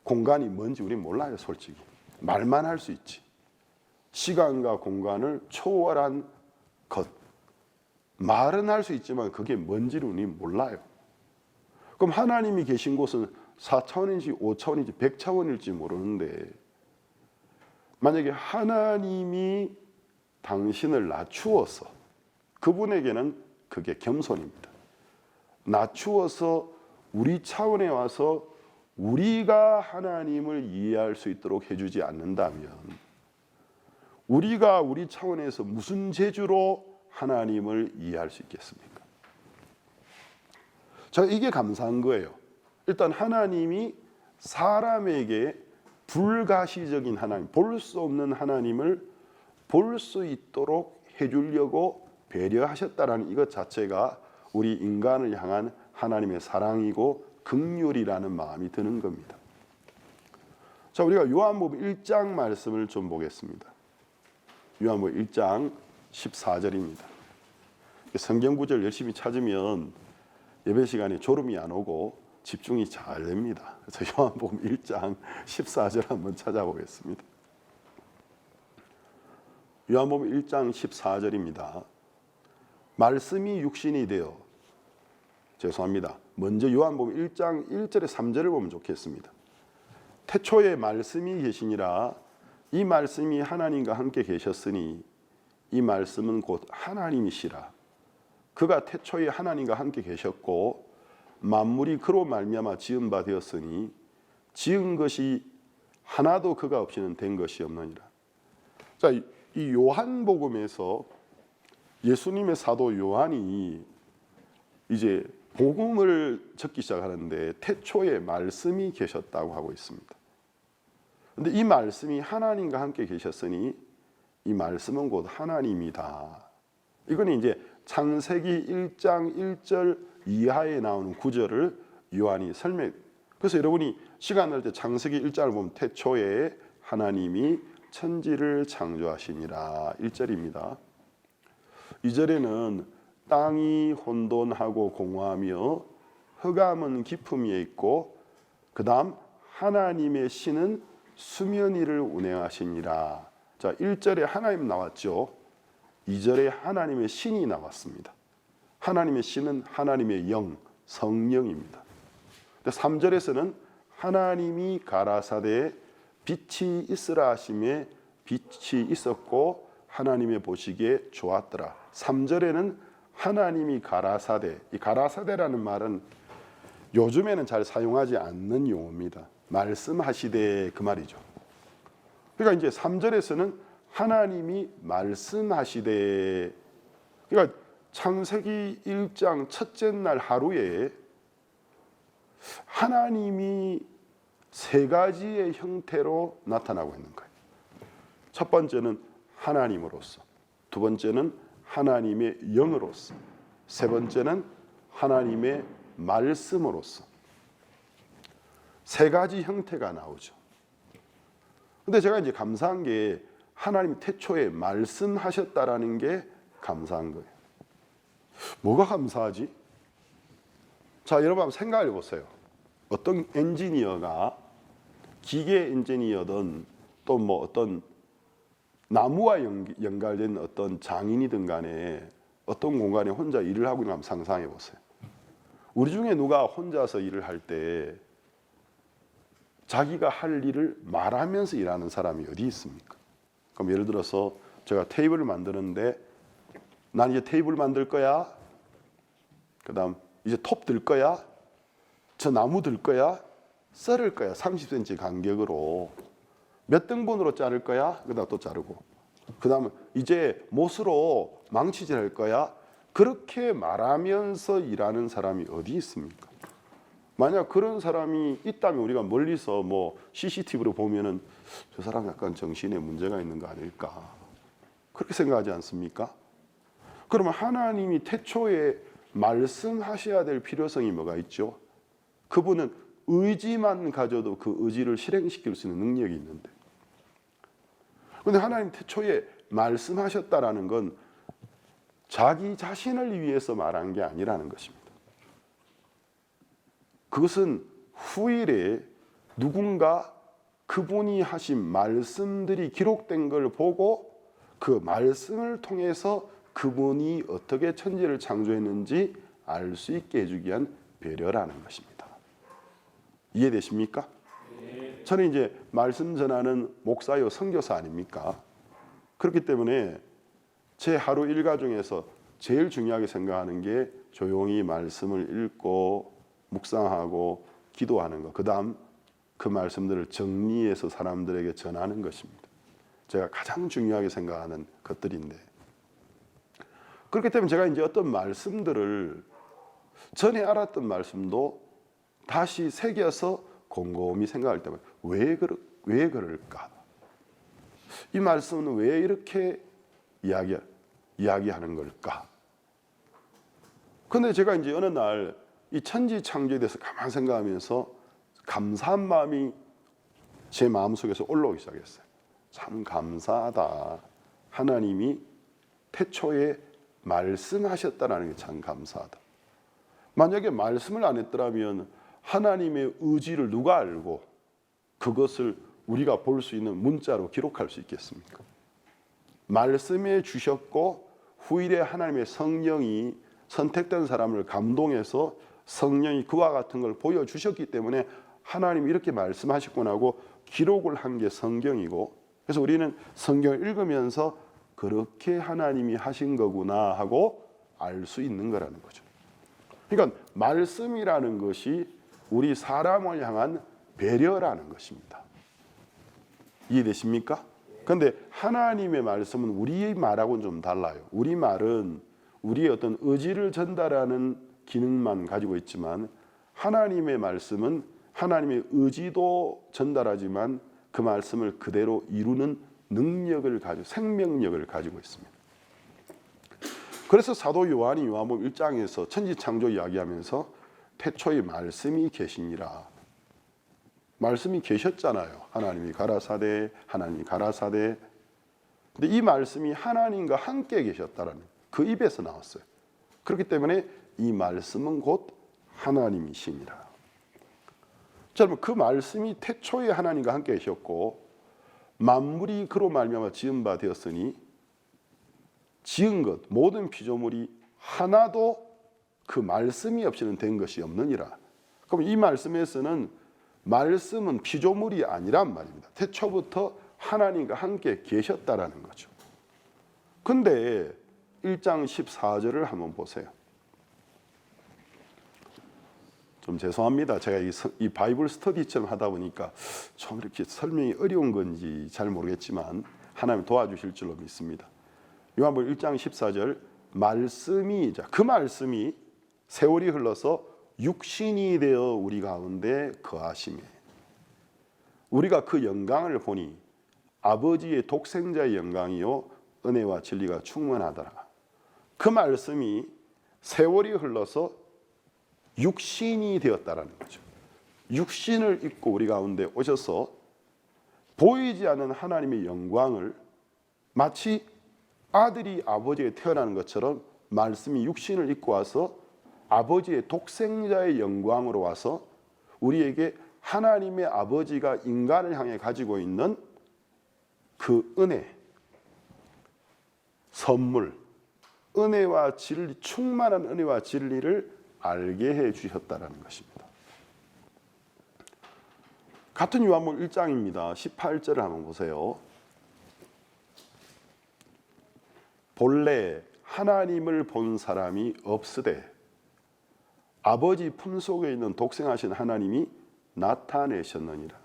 공간이 뭔지 우리는 몰라요, 솔직히. 말만 할 수 있지. 시간과 공간을 초월한 것. 말은 할 수 있지만 그게 뭔지를 우리는 몰라요. 그럼 하나님이 계신 곳은 4차원인지 5차원인지 100차원일지 모르는데 만약에 하나님이 당신을 낮추어서 그분에게는 그게 겸손입니다. 낮추어서 우리 차원에 와서 우리가 하나님을 이해할 수 있도록 해주지 않는다면 우리가 우리 차원에서 무슨 재주로 하나님을 이해할 수 있겠습니까? 제가 이게 감사한 거예요. 일단 하나님이 사람에게 불가시적인 하나님, 볼 수 없는 하나님을 볼 수 있도록 해주려고 배려하셨다는 이것 자체가 우리 인간을 향한 하나님의 사랑이고 긍휼이라는 마음이 드는 겁니다. 자, 우리가 요한복음 1장 말씀을 좀 보겠습니다. 요한복음 1장 14절입니다. 성경 구절 열심히 찾으면 예배 시간에 졸음이 안 오고 집중이 잘 됩니다. 그래서 요한복음 1장 14절 한번 찾아보겠습니다. 요한복음 1장 14절입니다. 말씀이 육신이 되어, 죄송합니다. 먼저 요한복음 1장 1절에 3절을 보면 좋겠습니다. 태초에 말씀이 계시니라. 이 말씀이 하나님과 함께 계셨으니 이 말씀은 곧 하나님이시라. 그가 태초에 하나님과 함께 계셨고 만물이 그로 말미암아 지은 바 되었으니 지은 것이 하나도 그가 없이는 된 것이 없느니라. 자, 이 요한복음에서 예수님의 사도 요한이 이제 복음을 적기 시작하는데 태초에 말씀이 계셨다고 하고 있습니다. 근데 이 말씀이 하나님과 함께 계셨으니 이 말씀은 곧 하나님이다. 이거는 이제 창세기 1장 1절 이하에 나오는 구절을 요한이 설명. 그래서 여러분이 시간 날 때 창세기 1장을 보면 태초에 하나님이 천지를 창조하시니라 1절입니다. 2절에는 땅이 혼돈하고 공허하며 흑암은 깊음 위에 있고 그 다음 하나님의 신은 수면 위를 운행하시니라. 자, 1절에 하나님 나왔죠. 2절에 하나님의 신이 나왔습니다. 하나님의 신은 하나님의 영, 성령입니다. 3절에서는 하나님이 가라사대 빛이 있으라 하심에 빛이 있었고 하나님의 보시기에 좋았더라. 3절에는 하나님이 가라사대, 이 가라사대라는 말은 요즘에는 잘 사용하지 않는 용어입니다. 말씀하시되 그 말이죠. 그러니까 이제 3절에서는 하나님이 말씀하시되, 그러니까 창세기 1장 첫째 날 하루에 하나님이 세 가지의 형태로 나타나고 있는 거예요. 첫 번째는 하나님으로서, 두 번째는 하나님의 영으로서, 세 번째는 하나님의 말씀으로서 세 가지 형태가 나오죠. 근데 제가 이제 감사한 게 하나님 태초에 말씀하셨다라는 게 감사한 거예요. 뭐가 감사하지? 자, 여러분 한번 생각해 보세요. 어떤 엔지니어가 기계 엔지니어든 또 뭐 어떤 나무와 연결된 어떤 장인이든 간에 어떤 공간에 혼자 일을 하고 있는 거 한번 상상해 보세요. 우리 중에 누가 혼자서 일을 할 때 자기가 할 일을 말하면서 일하는 사람이 어디 있습니까? 그럼 예를 들어서 제가 테이블을 만드는데 난 이제 테이블 만들 거야. 그 다음 이제 톱 들 거야. 저 나무 들 거야. 썰을 거야. 30cm 간격으로. 몇 등분으로 자를 거야. 그 다음 또 자르고. 그 다음 이제 못으로 망치질 할 거야. 그렇게 말하면서 일하는 사람이 어디 있습니까? 만약 그런 사람이 있다면 우리가 멀리서 뭐 CCTV로 보면은 저 사람 약간 정신에 문제가 있는 거 아닐까? 그렇게 생각하지 않습니까? 그러면 하나님이 태초에 말씀하셔야 될 필요성이 뭐가 있죠? 그분은 의지만 가져도 그 의지를 실행시킬 수 있는 능력이 있는데, 그런데 하나님 태초에 말씀하셨다라는 건 자기 자신을 위해서 말한 게 아니라는 것입니다. 그것은 후일에 누군가 그분이 하신 말씀들이 기록된 걸 보고 그 말씀을 통해서 그분이 어떻게 천지를 창조했는지 알 수 있게 해주기 위한 배려라는 것입니다. 이해되십니까? 네. 저는 이제 말씀 전하는 목사요 선교사 아닙니까? 그렇기 때문에 제 하루 일과 중에서 제일 중요하게 생각하는 게 조용히 말씀을 읽고 묵상하고 기도하는 것, 그 다음 그 말씀들을 정리해서 사람들에게 전하는 것입니다. 제가 가장 중요하게 생각하는 것들인데, 그렇기 때문에 제가 이제 어떤 말씀들을 전에 알았던 말씀도 다시 새겨서 곰곰이 생각할 때마다 왜 그럴까? 이 말씀은 왜 이렇게 이야기하는 걸까? 그런데 제가 이제 어느 날 이 천지 창조에 대해서 가만 생각하면서 감사한 마음이 제 마음속에서 올라오기 시작했어요. 참 감사하다. 하나님이 태초에 말씀하셨다는 게 참 감사하다. 만약에 말씀을 안 했더라면 하나님의 의지를 누가 알고 그것을 우리가 볼 수 있는 문자로 기록할 수 있겠습니까? 말씀해 주셨고 후일에 하나님의 성령이 선택된 사람을 감동해서 성령이 그와 같은 걸 보여주셨기 때문에 하나님이 이렇게 말씀하셨구나 하고 기록을 한 게 성경이고, 그래서 우리는 성경을 읽으면서 그렇게 하나님이 하신 거구나 하고 알 수 있는 거라는 거죠. 그러니까 말씀이라는 것이 우리 사람을 향한 배려라는 것입니다. 이해되십니까? 그런데 하나님의 말씀은 우리의 말하고는 좀 달라요. 우리 말은 우리의 어떤 의지를 전달하는 기능만 가지고 있지만 하나님의 말씀은 하나님의 의지도 전달하지만 그 말씀을 그대로 이루는 능력을 가지고 생명력을 가지고 있습니다. 그래서 사도 요한이 요한복음 1장에서 천지창조 이야기하면서 태초에 말씀이 계시니라. 말씀이 계셨잖아요. 하나님이 가라사대, 하나님이 가라사대. 근데 이 말씀이 하나님과 함께 계셨다라는 그 입에서 나왔어요. 그렇기 때문에 이 말씀은 곧 하나님이시니라. 자, 그러면 그 말씀이 태초에 하나님과 함께 계셨고 만물이 그로 말미암아 지은 바 되었으니 지은 것 모든 피조물이 하나도 그 말씀이 없이는 된 것이 없느니라. 그럼 이 말씀에서는 말씀은 피조물이 아니란 말입니다. 태초부터 하나님과 함께 계셨다라는 거죠. 근데 1장 14절을 한번 보세요. 좀 죄송합니다. 제가 이 바이블 스터디처럼 하다 보니까 좀 이렇게 설명이 어려운 건지 잘 모르겠지만 하나님 도와주실 줄로 믿습니다. 요한복음 1장 14절 말씀이 그 말씀이 세월이 흘러서 육신이 되어 우리 가운데 거하시매 우리가 그 영광을 보니 아버지의 독생자의 영광이요 은혜와 진리가 충만하더라. 그 말씀이 세월이 흘러서 육신이 되었다라는 거죠. 육신을 입고 우리 가운데 오셔서 보이지 않는 하나님의 영광을 마치 아들이 아버지에게 태어나는 것처럼 말씀이 육신을 입고 와서 아버지의 독생자의 영광으로 와서 우리에게 하나님의 아버지가 인간을 향해 가지고 있는 그 은혜, 선물, 은혜와 진리, 충만한 은혜와 진리를 알게 해 주셨다라는 것입니다. 같은 요한복음 1장입니다. 18절을 한번 보세요. 본래 하나님을 본 사람이 없으되 아버지 품속에 있는 독생하신 하나님이 나타내셨느니라.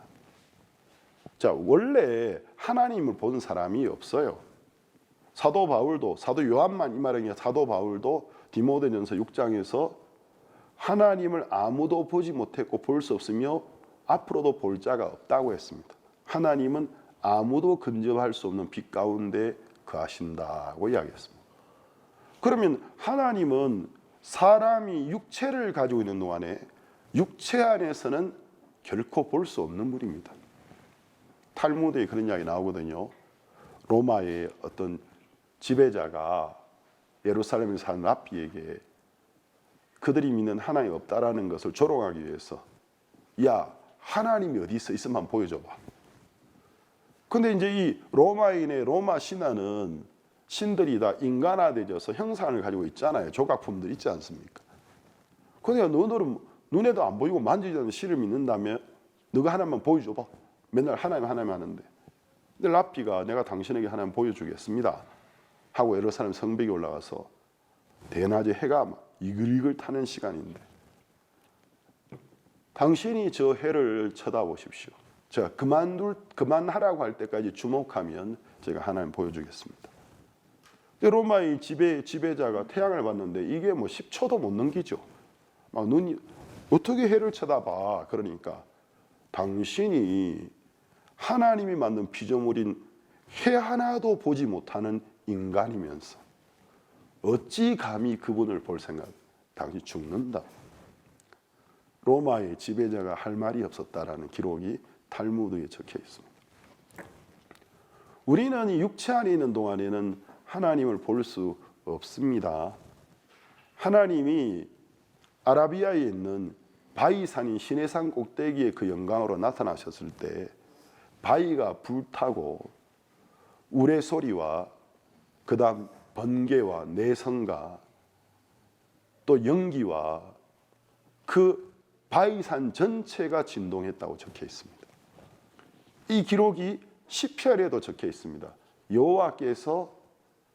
자, 원래 하나님을 본 사람이 없어요. 사도 바울도, 사도 요한만 이 말은 아니라 사도 바울도 디모데전서 6장에서 하나님을 아무도 보지 못했고 볼 수 없으며 앞으로도 볼 자가 없다고 했습니다. 하나님은 아무도 근접할 수 없는 빛 가운데 거하신다고 이야기했습니다. 그러면 하나님은 사람이 육체를 가지고 있는 동안에 육체 안에서는 결코 볼 수 없는 분입니다. 탈무드에 그런 이야기 나오거든요. 로마의 어떤 지배자가 예루살렘에 사는 랍비에게 그들이 믿는 하나님이 없다라는 것을 조롱하기 위해서 야, 하나님이 어디 있으면 한번 보여줘봐. 근데 이제 이 로마인의 로마 신화는 신들이 다 인간화되어서 형상을 가지고 있잖아요. 조각품들 있지 않습니까? 그러니까 너는 눈에도 안 보이고 만지지 않는 신을 믿는다면 너가 하나님만 보여줘봐. 맨날 하나님 하는데. 근데 랍비가 내가 당신에게 하나님 보여주겠습니다 하고 예루살렘 성벽에 올라가서 대낮에 해가 이글이글 타는 시간인데 당신이 저 해를 쳐다보십시오. 제가 그만하라고 할 때까지 주목하면 제가 하나님 보여주겠습니다. 로마의 지배자가 태양을 봤는데 이게 뭐 10초도 못 넘기죠. 막 눈이 어떻게 해를 쳐다봐. 그러니까 당신이 하나님이 만든 피조물인 해 하나도 보지 못하는 인간이면서 어찌 감히 그분을 볼 생각? 당신 죽는다. 로마의 지배자가 할 말이 없었다라는 기록이 탈무드에 적혀 있습니다. 우리는 이 육체 안에 있는 동안에는 하나님을 볼 수 없습니다. 하나님이 아라비아에 있는 바위산인 시내산 꼭대기에 그 영광으로 나타나셨을 때 바위가 불타고 우레소리와 그 다음 번개와 내성과 또 연기와 그 바위산 전체가 진동했다고 적혀 있습니다. 이 기록이 시편에도 적혀 있습니다. 여호와께서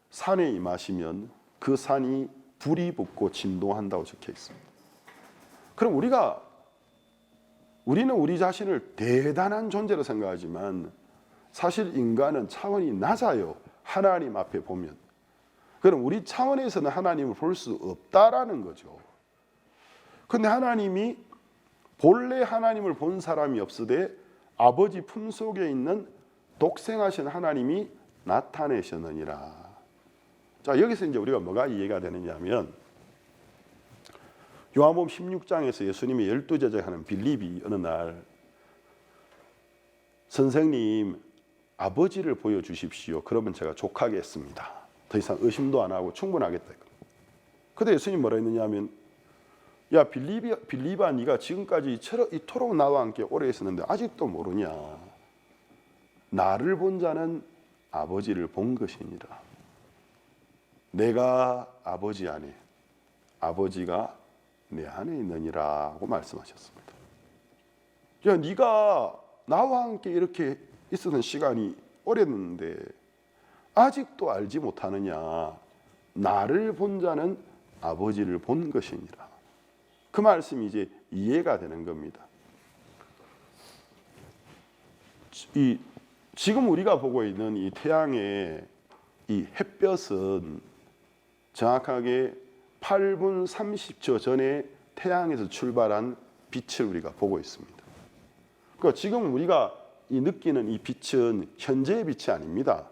산에 임하시면 그 산이 불이 붙고 진동한다고 적혀 있습니다. 그럼 우리는 우리 자신을 대단한 존재로 생각하지만 사실 인간은 차원이 낮아요. 하나님 앞에 보면. 그럼 우리 차원에서는 하나님을 볼 수 없다라는 거죠. 근데 하나님이 본래 하나님을 본 사람이 없으되 아버지 품속에 있는 독생하신 하나님이 나타내셨느니라. 자, 여기서 이제 우리가 뭐가 이해가 되느냐 하면 요한복음 16장에서 예수님이 12제자 하는 빌립이 어느 날 선생님 아버지를 보여주십시오. 그러면 제가 족하겠습니다. 더 이상 의심도 안 하고 충분하겠다. 그런데 예수님 뭐라 했느냐 하면 야 빌립아 네가 지금까지 이토록 나와 함께 오래 있었는데 아직도 모르냐. 나를 본 자는 아버지를 본 것이니라. 내가 아버지 안에 아버지가 내 안에 있느니라 하고 말씀하셨습니다. 야 네가 나와 함께 이렇게 있었던 시간이 오랬는데 아직도 알지 못하느냐. 나를 본 자는 아버지를 본 것이니라. 그 말씀이 이제 이해가 되는 겁니다. 지금 우리가 보고 있는 이 태양의 이 햇볕은 정확하게 8분 30초 전에 태양에서 출발한 빛을 우리가 보고 있습니다. 그러니까 지금 우리가 느끼는 이 빛은 현재의 빛이 아닙니다.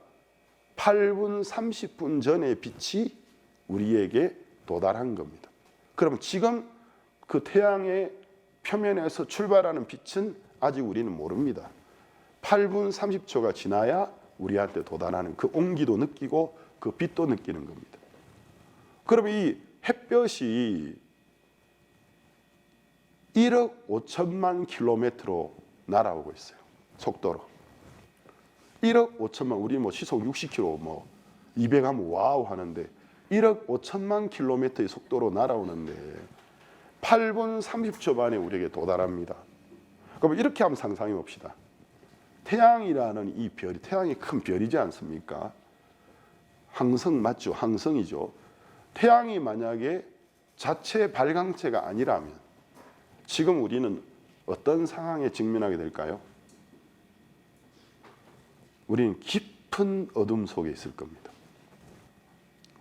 8분 30분 전의 빛이 우리에게 도달한 겁니다. 그럼 지금 그 태양의 표면에서 출발하는 빛은 아직 우리는 모릅니다. 8분 30초가 지나야 우리한테 도달하는 그 온기도 느끼고 그 빛도 느끼는 겁니다. 그럼 이 햇볕이 1억 5천만 킬로미터로 날아오고 있어요. 속도로. 1억 5천만, 우리 뭐 시속 60km, 뭐 200 하면 와우 하는데 1억 5천만 킬로미터의 속도로 날아오는데 8분 30초 만에 우리에게 도달합니다. 그럼 이렇게 한번 상상해 봅시다. 태양이라는 이 별이, 태양이 큰 별이지 않습니까? 항성 맞죠? 항성이죠. 태양이 만약에 자체 발광체가 아니라면 지금 우리는 어떤 상황에 직면하게 될까요? 우리는 깊은 어둠 속에 있을 겁니다.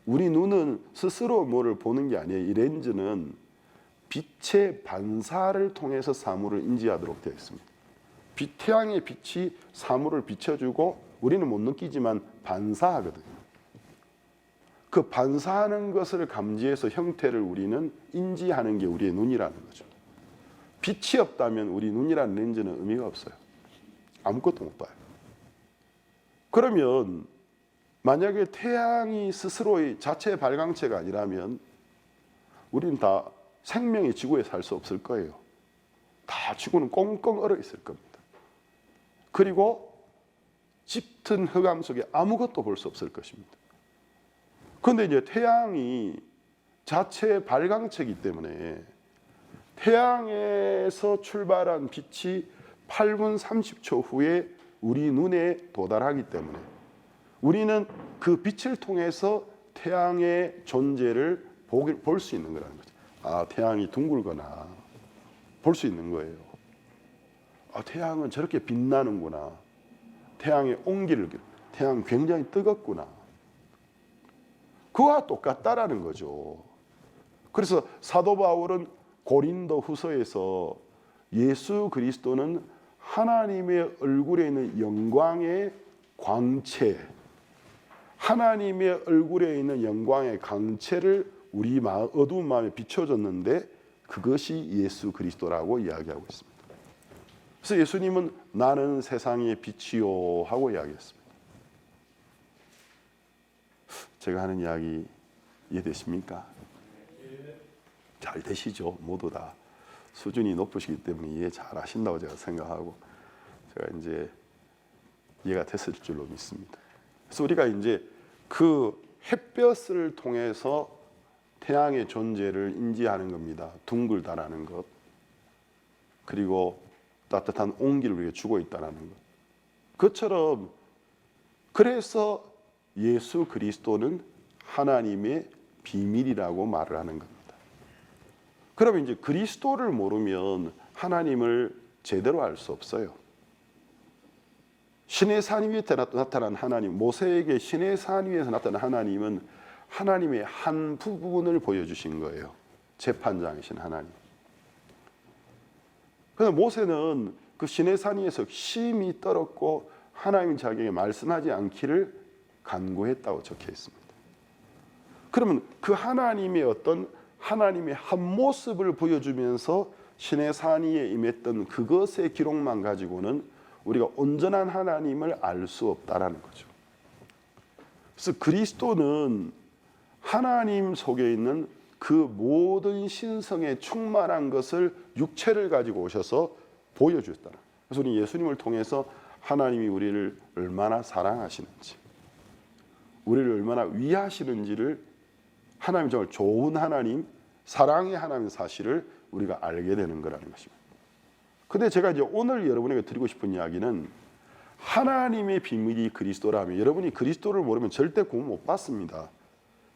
우리 눈은 스스로 뭐를 보는 게 아니에요. 이 렌즈는 빛의 반사를 통해서 사물을 인지하도록 되어 있습니다. 태양의 빛이 사물을 비춰주고 우리는 못 느끼지만 반사하거든요. 그 반사하는 것을 감지해서 형태를 우리는 인지하는 게 우리의 눈이라는 거죠. 빛이 없다면 우리 눈이라는 렌즈는 의미가 없어요. 아무것도 못 봐요. 그러면 만약에 태양이 스스로의 자체 발광체가 아니라면 우리는 다 생명의 지구에 살 수 없을 거예요. 다 지구는 꽁꽁 얼어 있을 겁니다. 그리고 짙은 흑암 속에 아무것도 볼 수 없을 것입니다. 그런데 이제 태양이 자체 발광체이기 때문에 태양에서 출발한 빛이 8분 30초 후에 우리 눈에 도달하기 때문에 우리는 그 빛을 통해서 태양의 존재를 볼 수 있는 거라는 거죠. 아, 태양이 둥글거나 볼 수 있는 거예요. 아, 태양은 저렇게 빛나는구나. 태양의 온기를, 태양 굉장히 뜨겁구나. 그와 똑같다라는 거죠. 그래서 사도 바울은 고린도 후서에서 예수 그리스도는 하나님의 얼굴에 있는 영광의 광채, 하나님의 얼굴에 있는 영광의 광채를 우리 어두운 마음에 비춰줬는데 그것이 예수 그리스도라고 이야기하고 있습니다. 그래서 예수님은 나는 세상의 빛이요 하고 이야기했습니다. 제가 하는 이야기 이해되십니까? 잘 되시죠? 모두 다 수준이 높으시기 때문에 이해 잘 하신다고 제가 생각하고 제가 이제 이해가 됐을 줄로 믿습니다. 그래서 우리가 이제 그 햇볕을 통해서 태양의 존재를 인지하는 겁니다. 둥글다라는 것, 그리고 따뜻한 온기를 우리에게 주고 있다는 것. 그처럼 그래서 예수 그리스도는 하나님의 비밀이라고 말을 하는 겁니다. 그러면 이제 그리스도를 모르면 하나님을 제대로 알 수 없어요. 신의 산 위에 나타난 하나님, 모세에게 신의 산 위에서 나타난 하나님은 하나님의 한 부분을 보여주신 거예요. 재판장이신 하나님. 그래서 모세는 그 신의 산 위에서 심히 떨었고 하나님 자기에게 말씀하지 않기를 간구했다고 적혀 있습니다. 그러면 그 하나님의 어떤 하나님의 한 모습을 보여주면서 신의 산 위에 임했던 그것의 기록만 가지고는 우리가 온전한 하나님을 알 수 없다라는 거죠. 그래서 그리스도는 하나님 속에 있는 그 모든 신성에 충만한 것을 육체를 가지고 오셔서 보여주셨다. 그래서 우리 예수님을 통해서 하나님이 우리를 얼마나 사랑하시는지, 우리를 얼마나 위하시는지를 하나님 정말 좋은 하나님, 사랑의 하나님 사실을 우리가 알게 되는 거라는 것입니다. 근데 제가 이제 오늘 여러분에게 드리고 싶은 이야기는 하나님의 비밀이 그리스도라면 여러분이 그리스도를 모르면 절대 구원 못 받습니다.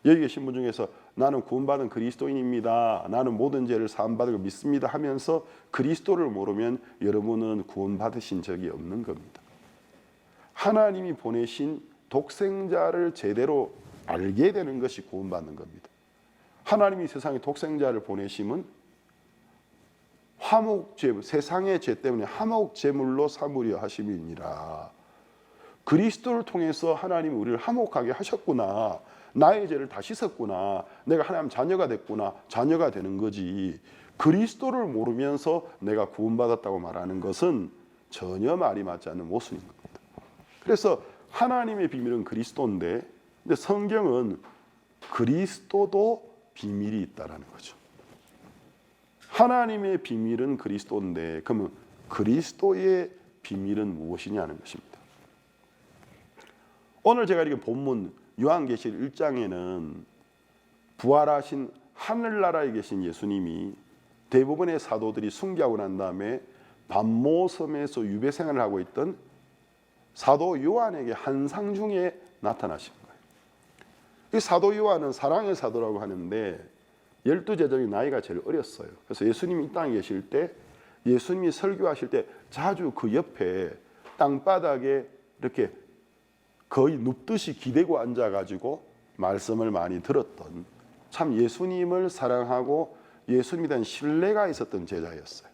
여기 계신 분 중에서 나는 구원받은 그리스도인입니다. 나는 모든 죄를 사함받은 걸 믿습니다 하면서 그리스도를 모르면 여러분은 구원받으신 적이 없는 겁니다. 하나님이 보내신 독생자를 제대로 알게 되는 것이 구원받는 겁니다. 하나님이 세상에 독생자를 보내심은 화목제물, 세상의 죄 때문에 화목제물로 삼으려 하심이니라. 그리스도를 통해서 하나님이 우리를 화목하게 하셨구나. 나의 죄를 다 씻었구나. 내가 하나님 자녀가 됐구나. 자녀가 되는 거지. 그리스도를 모르면서 내가 구원받았다고 말하는 것은 전혀 말이 맞지 않는 모순인 겁니다. 그래서 하나님의 비밀은 그리스도인데, 근데 성경은 그리스도도 비밀이 있다라는 거죠. 하나님의 비밀은 그리스도인데 그러면 그리스도의 비밀은 무엇이냐는 것입니다. 오늘 제가 이렇게 본문 요한계시록 1장에는 부활하신 하늘나라에 계신 예수님이 대부분의 사도들이 순교하고 난 다음에 반모섬에서 유배 생활을 하고 있던 사도 요한에게 환상 중에 나타나신 거예요. 이 사도 요한은 사랑의 사도라고 하는데 12제자의 나이가 제일 어렸어요. 그래서 예수님이 이 땅에 계실 때 예수님이 설교하실 때 자주 그 옆에 땅바닥에 이렇게 거의 눕듯이 기대고 앉아가지고 말씀을 많이 들었던 참 예수님을 사랑하고 예수님에 대한 신뢰가 있었던 제자였어요.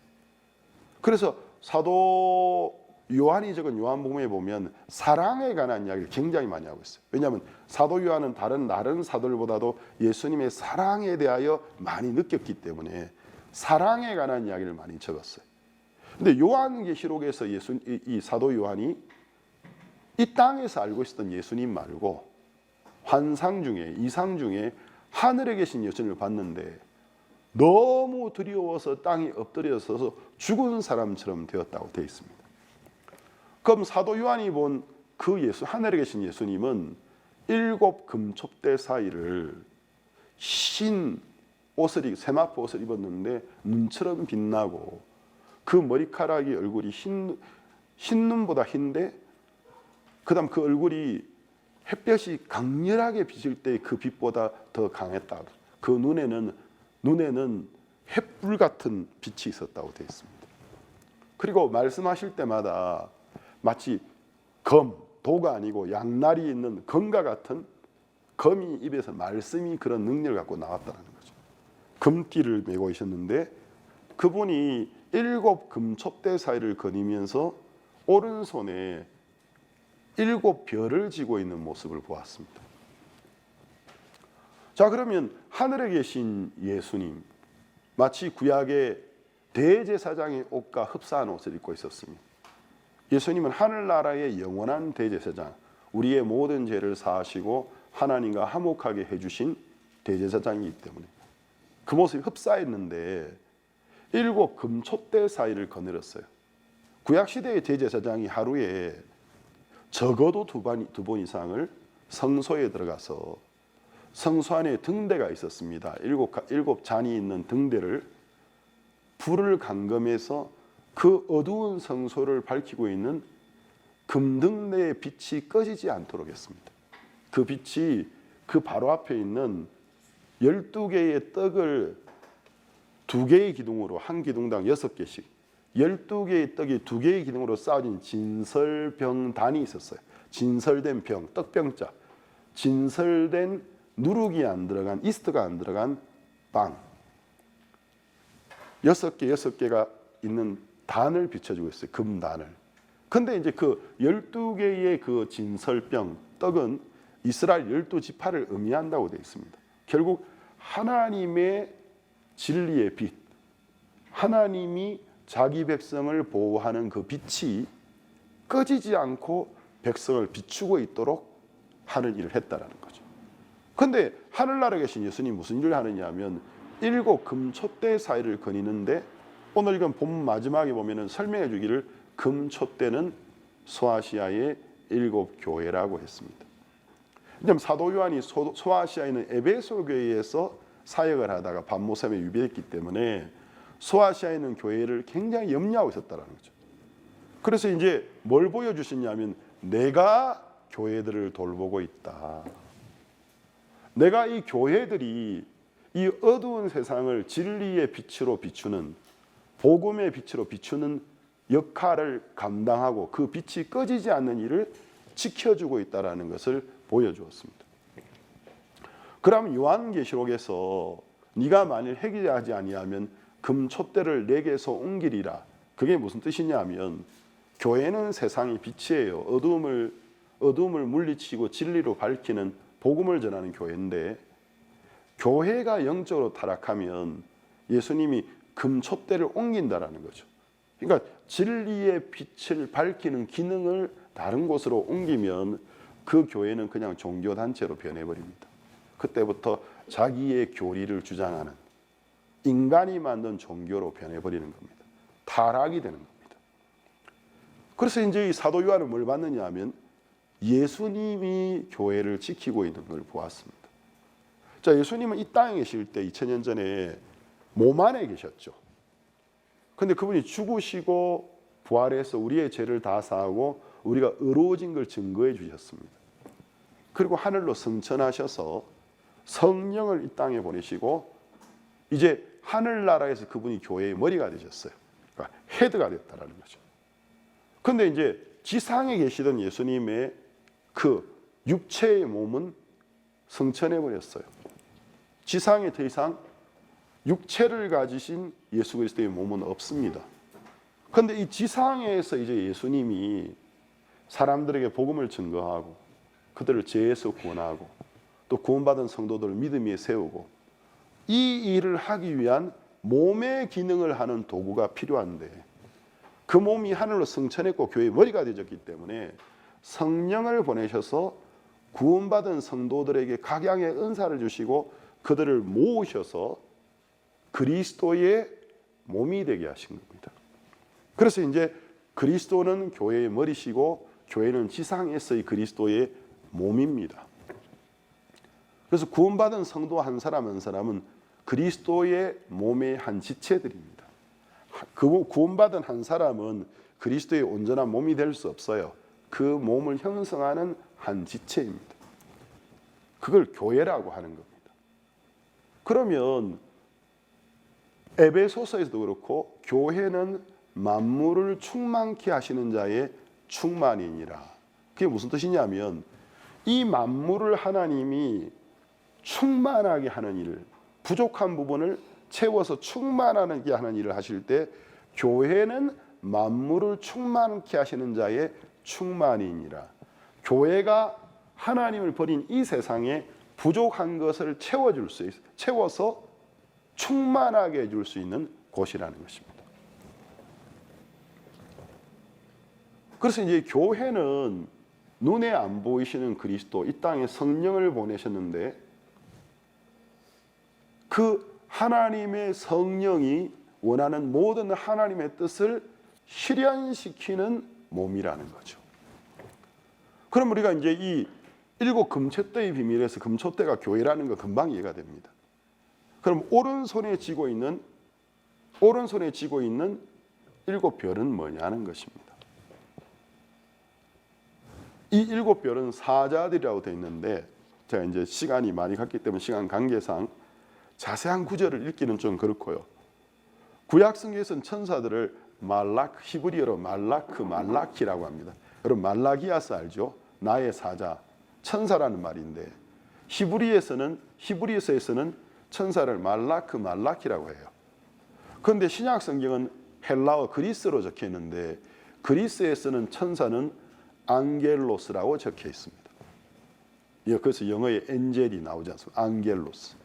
그래서 사도 요한이 적은 요한복음에 보면 사랑에 관한 이야기를 굉장히 많이 하고 있어요. 왜냐하면 사도 요한은 다른 사도들보다도 예수님의 사랑에 대하여 많이 느꼈기 때문에 사랑에 관한 이야기를 많이 적었어요. 근데 요한계시록에서 이 사도 요한이 이 땅에서 알고 있었던 예수님 말고 환상 중에 이상 중에 하늘에 계신 예수님을 봤는데 너무 두려워서 땅에 엎드려서서 죽은 사람처럼 되었다고 되어 있습니다. 그럼 사도 요한이 본 그 하늘에 계신 예수님은 7 금촛대 사이를 흰 옷을 세마포 옷을 입었는데 눈처럼 빛나고 그 머리카락이 얼굴이 흰 눈보다 흰데 그다음 그 얼굴이 햇볕이 강렬하게 비칠 때 그 빛보다 더 강했다. 그 눈에는 햇불 같은 빛이 있었다고 되어 있습니다. 그리고 말씀하실 때마다 마치 도가 아니고 양날이 있는 검과 같은 검이 입에서 말씀이 그런 능력을 갖고 나왔다는 거죠. 금띠를 메고 계셨는데 그분이 7 금촛대 사이를 거니면서 오른손에 7 별을 쥐고 있는 모습을 보았습니다. 자, 그러면 하늘에 계신 예수님, 마치 구약의 대제사장의 옷과 흡사한 옷을 입고 있었습니다. 예수님은 하늘나라의 영원한 대제사장, 우리의 모든 죄를 사하시고 하나님과 화목하게 해주신 대제사장이기 때문에 그 모습이 흡사했는데 7 금촛대 사이를 거느렸어요. 구약시대의 대제사장이 하루에 적어도 두 번 이상을 성소에 들어가서 성소 안에 등대가 있었습니다. 7 잔이 있는 등대를 불을 감금해서 그 어두운 성소를 밝히고 있는 금등대의 빛이 꺼지지 않도록 했습니다. 그 빛이 그 바로 앞에 있는 12개의 떡을 2개의 기둥으로 한 기둥당 6개씩 12개의 떡이 2개의 기둥으로 쌓아진 진설병단이 있었어요. 진설된 병, 떡병자. 진설된 누룩이 안 들어간, 이스트가 안 들어간 빵. 6개가 있는 단을 비춰주고 있어요. 금단을. 근데 이제 그 12개의 그 진설병, 떡은 이스라엘 12지파를 의미한다고 되어 있습니다. 결국 하나님의 진리의 빛, 하나님이 자기 백성을 보호하는 그 빛이 꺼지지 않고 백성을 비추고 있도록 하는 일을 했다라는 거죠. 그런데 하늘나라에 계신 예수님이 무슨 일을 하느냐 하면 7 금촛대 사이를 거니는데 오늘 이건 본 마지막에 보면은 설명해 주기를 금촛대는 소아시아의 7 교회라고 했습니다. 사도 요한이 소아시아에 있는 에베소 교회에서 사역을 하다가 반모섬에 유배했기 때문에 소아시아에 있는 교회를 굉장히 염려하고 있었다는 거죠. 그래서 이제 뭘 보여주셨냐면 내가 교회들을 돌보고 있다. 내가 이 교회들이 이 어두운 세상을 진리의 빛으로 비추는, 복음의 빛으로 비추는 역할을 감당하고 그 빛이 꺼지지 않는 일을 지켜주고 있다는 것을 보여주었습니다. 그럼 요한계시록에서 네가 만일 회개하지 아니하면 금촛대를 내게서 옮기리라. 그게 무슨 뜻이냐면 교회는 세상의 빛이에요. 어둠을 물리치고 진리로 밝히는 복음을 전하는 교회인데 교회가 영적으로 타락하면 예수님이 금촛대를 옮긴다라는 거죠. 그러니까 진리의 빛을 밝히는 기능을 다른 곳으로 옮기면 그 교회는 그냥 종교단체로 변해버립니다. 그때부터 자기의 교리를 주장하는 인간이 만든 종교로 변해버리는 겁니다. 타락이 되는 겁니다. 그래서 이제 이 사도 요한은 뭘 봤느냐 하면 예수님이 교회를 지키고 있는 걸 보았습니다. 자, 예수님은 이 땅에 계실 때 2000년 전에 몸 안에 계셨죠. 근데 그분이 죽으시고 부활해서 우리의 죄를 다 사하고 우리가 의로워진 걸 증거해 주셨습니다. 그리고 하늘로 승천하셔서 성령을 이 땅에 보내시고 이제 하늘나라에서 그분이 교회의 머리가 되셨어요. 그러니까 헤드가 됐다라는 거죠. 그런데 이제 지상에 계시던 예수님의 그 육체의 몸은 승천해 버렸어요. 지상에 더 이상 육체를 가지신 예수 그리스도의 몸은 없습니다. 그런데 이 지상에서 이제 예수님이 사람들에게 복음을 증거하고 그들을 죄에서 구원하고 또 구원받은 성도들을 믿음 위에 세우고 이 일을 하기 위한 몸의 기능을 하는 도구가 필요한데 그 몸이 하늘로 승천했고 교회의 머리가 되었기 때문에 성령을 보내셔서 구원받은 성도들에게 각양의 은사를 주시고 그들을 모으셔서 그리스도의 몸이 되게 하신 겁니다. 그래서 이제 그리스도는 교회의 머리시고 교회는 지상에서의 그리스도의 몸입니다. 그래서 구원받은 성도 한 사람 한 사람은 그리스도의 몸의 한 지체들입니다. 그 구원받은 한 사람은 그리스도의 온전한 몸이 될 수 없어요. 그 몸을 형성하는 한 지체입니다. 그걸 교회라고 하는 겁니다. 그러면 에베소서에서도 그렇고 교회는 만물을 충만케 하시는 자의 충만이니라. 그게 무슨 뜻이냐면 이 만물을 하나님이 충만하게 하는 일, 부족한 부분을 채워서 충만하게 하는 일을 하실 때 교회는 만물을 충만케 하시는 자의 충만이니라. 교회가 하나님을 버린 이 세상에 부족한 것을 채워서 충만하게 해줄 수 있는 곳이라는 것입니다. 그래서 이제 교회는 눈에 안 보이시는 그리스도, 이 땅에 성령을 보내셨는데 그 하나님의 성령이 원하는 모든 하나님의 뜻을 실현시키는 몸이라는 거죠. 그럼 우리가 이제 이 일곱 금촛대의 비밀에서 금촛대가 교회라는 거 금방 이해가 됩니다. 그럼 오른손에 쥐고 있는 일곱 별은 뭐냐는 것입니다. 이 일곱 별은 사자들이라고 되어 있는데 제가 이제 시간이 많이 갔기 때문에 시간 관계상 자세한 구절을 읽기는 좀 그렇고요. 구약 성경에서는 천사들을 말락, 히브리어로 말라키라고 합니다. 여러분 말라기아스 알죠? 나의 사자, 천사라는 말인데 히브리어에서는 천사를 말라키라고 해요. 그런데 신약 성경은 헬라어 그리스로 적혀 있는데 그리스에서는 천사는 앙겔로스라고 적혀 있습니다. 그래서 영어에 엔젤이 나오지 않습니까? 앙겔로스.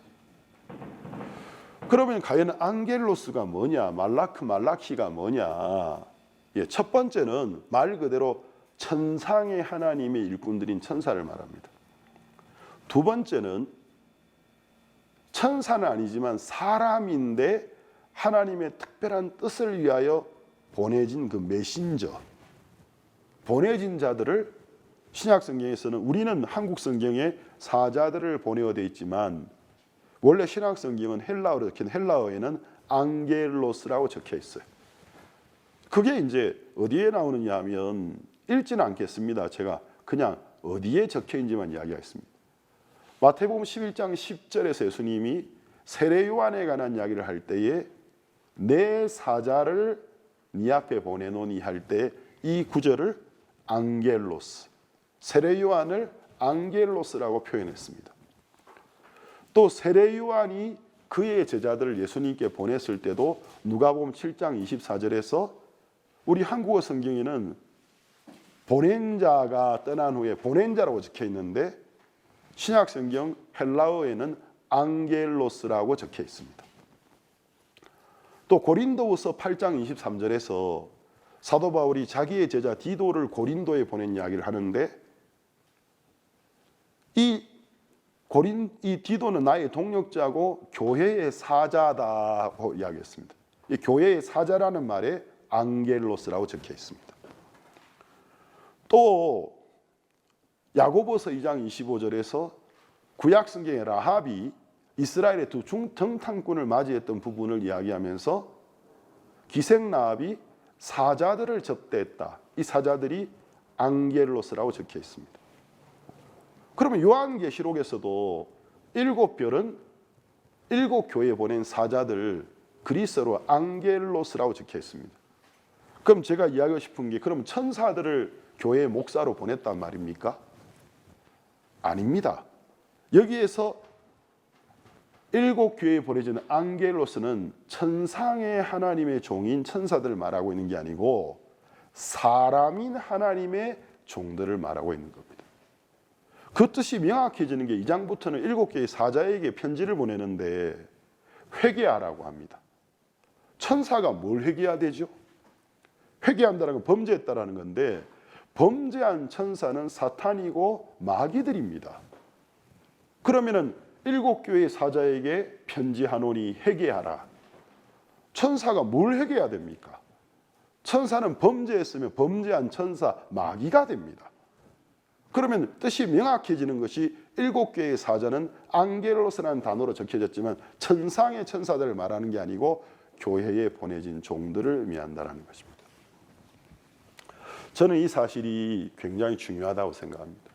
그러면 과연 앙겔로스가 뭐냐, 말라키가 뭐냐? 첫 번째는 말 그대로 천상의 하나님의 일꾼들인 천사를 말합니다. 두 번째는 천사는 아니지만 사람인데 하나님의 특별한 뜻을 위하여 보내진 그 메신저, 보내진 자들을 신약 성경에서는 우리는 한국 성경에 사자들을 보내어 되어 있지만 원래 신약 성경은 헬라어로 적힌 헬라어에는 앙겔로스라고 적혀 있어요. 그게 이제 어디에 나오느냐 하면 읽지는 않겠습니다. 제가 그냥 어디에 적혀 있는지만 이야기하겠습니다. 마태복음 11장 10절에서 예수님이 세례 요한에 관한 이야기를 할 때에 내 사자를 네 앞에 보내노니 할 때 이 구절을 앙겔로스, 세례 요한을 앙겔로스라고 표현했습니다. 또 세례 요한이 그의 제자들을 예수님께 보냈을 때도 누가복음 7장 24절에서 우리 한국어 성경에는 보낸 자가 떠난 후에 보낸 자라고 적혀 있는데 신약 성경 헬라어에는 앙겔로스라고 적혀 있습니다. 또 고린도후서 8장 23절에서 사도 바울이 자기의 제자 디도를 고린도에 보낸 이야기를 하는데 이 디도는 나의 동역자고 교회의 사자다고 이야기했습니다. 이 교회의 사자라는 말에 앙겔로스라고 적혀 있습니다. 또 야고보서 2장 25절에서 구약 성경의 라합이 이스라엘의 두 정탐꾼을 맞이했던 부분을 이야기하면서 기생 라합이 사자들을 접대했다. 이 사자들이 앙겔로스라고 적혀 있습니다. 그러면 요한계시록에서도 일곱 별은 일곱 교회에 보낸 사자들 그리스어로 앙겔로스라고 적혀 있습니다. 그럼 제가 이야기하고 싶은 게 그럼 천사들을 교회의 목사로 보냈단 말입니까? 아닙니다. 여기에서 일곱 교회에 보내진 앙겔로스는 천상의 하나님의 종인 천사들을 말하고 있는 게 아니고 사람인 하나님의 종들을 말하고 있는 겁니다. 그 뜻이 명확해지는 게 2장부터는 일곱 개의 사자에게 편지를 보내는데 회개하라고 합니다. 천사가 뭘 회개해야 되죠? 회개한다는 건 범죄했다라는 건데 범죄한 천사는 사탄이고 마귀들입니다. 그러면은 일곱 교회의 사자에게 편지하노니 회개하라. 천사가 뭘 회개해야 됩니까? 천사는 범죄했으면 범죄한 천사 마귀가 됩니다. 그러면 뜻이 명확해지는 것이 일곱 개의 사자는 앙겔로스라는 단어로 적혀졌지만 천상의 천사들을 말하는 게 아니고 교회에 보내진 종들을 의미한다는 것입니다. 저는 이 사실이 굉장히 중요하다고 생각합니다.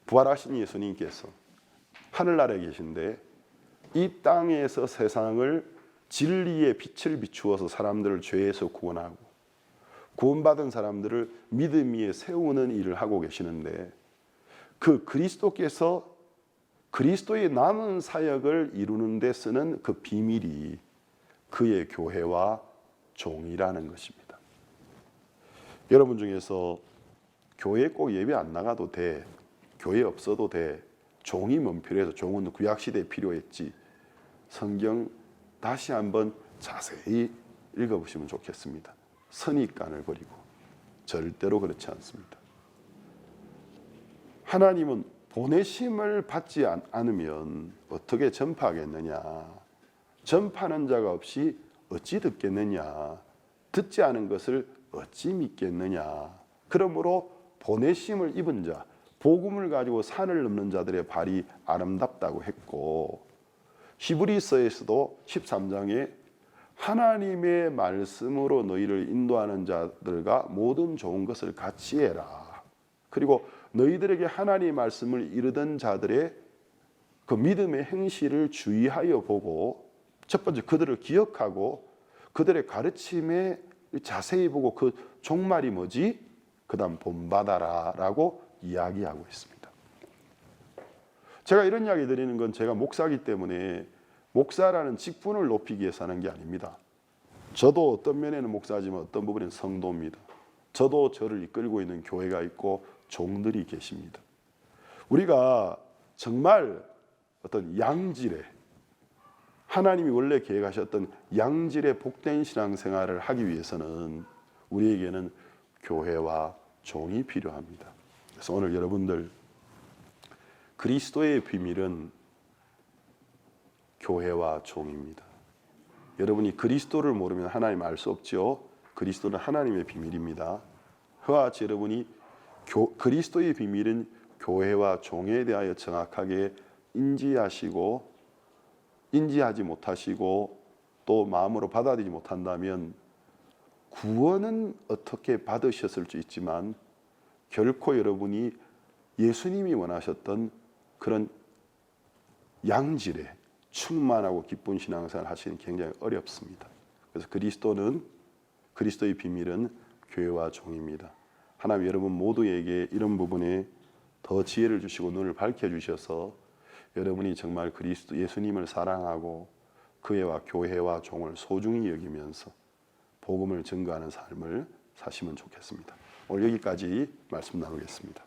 부활하신 예수님께서 하늘나라에 계신데 이 땅에서 세상을 진리의 빛을 비추어서 사람들을 죄에서 구원하고 구원받은 사람들을 믿음 위에 세우는 일을 하고 계시는데 그 그리스도께서 그리스도의 남은 사역을 이루는 데 쓰는 그 비밀이 그의 교회와 종이라는 것입니다. 여러분 중에서 교회 꼭 예배 안 나가도 돼, 교회 없어도 돼, 종이 뭔 필요해서 종은 구약시대에 필요했지, 성경 다시 한번 자세히 읽어보시면 좋겠습니다. 선입관을 버리고 절대로 그렇지 않습니다. 하나님은 보내심을 받지 않으면 어떻게 전파하겠느냐? 전파하는 자가 없이 어찌 듣겠느냐? 듣지 않은 것을 어찌 믿겠느냐? 그러므로 보내심을 입은 자, 복음을 가지고 산을 넘는 자들의 발이 아름답다고 했고, 히브리서에서도 13장에 하나님의 말씀으로 너희를 인도하는 자들과 모든 좋은 것을 같이 해라. 그리고 너희들에게 하나님의 말씀을 이르던 자들의 그 믿음의 행실을 주의하여 보고, 첫 번째 그들을 기억하고 그들의 가르침에 자세히 보고 그 종말이 뭐지? 그 다음 본받아라 라고 이야기하고 있습니다. 제가 이런 이야기 드리는 건 제가 목사이기 때문에 목사라는 직분을 높이기 위해서 하는 게 아닙니다. 저도 어떤 면에는 목사지만 어떤 부분은 성도입니다. 저도 저를 이끌고 있는 교회가 있고 종들이 계십니다. 우리가 정말 어떤 양질의, 하나님이 원래 계획하셨던 양질의 복된 신앙생활을 하기 위해서는 우리에게는 교회와 종이 필요합니다. 그래서 오늘 여러분들, 그리스도의 비밀은 교회와 종입니다. 여러분이 그리스도를 모르면 하나님 알 수 없죠. 그리스도는 하나님의 비밀입니다. 그와 같이 여러분이 그리스도의 비밀은 교회와 종에 대하여 정확하게 인지하지 못하시고 또 마음으로 받아들이지 못한다면 구원은 어떻게 받으셨을 수 있지만 결코 여러분이 예수님이 원하셨던 그런 양질의 충만하고 기쁜 신앙생활을 하시는 굉장히 어렵습니다. 그래서 그리스도의 비밀은 교회와 종입니다. 하나님 여러분 모두에게 이런 부분에 더 지혜를 주시고 눈을 밝혀주셔서 여러분이 정말 그리스도 예수님을 사랑하고 그와 교회와 종을 소중히 여기면서 복음을 증거하는 삶을 사시면 좋겠습니다. 오늘 여기까지 말씀 나누겠습니다.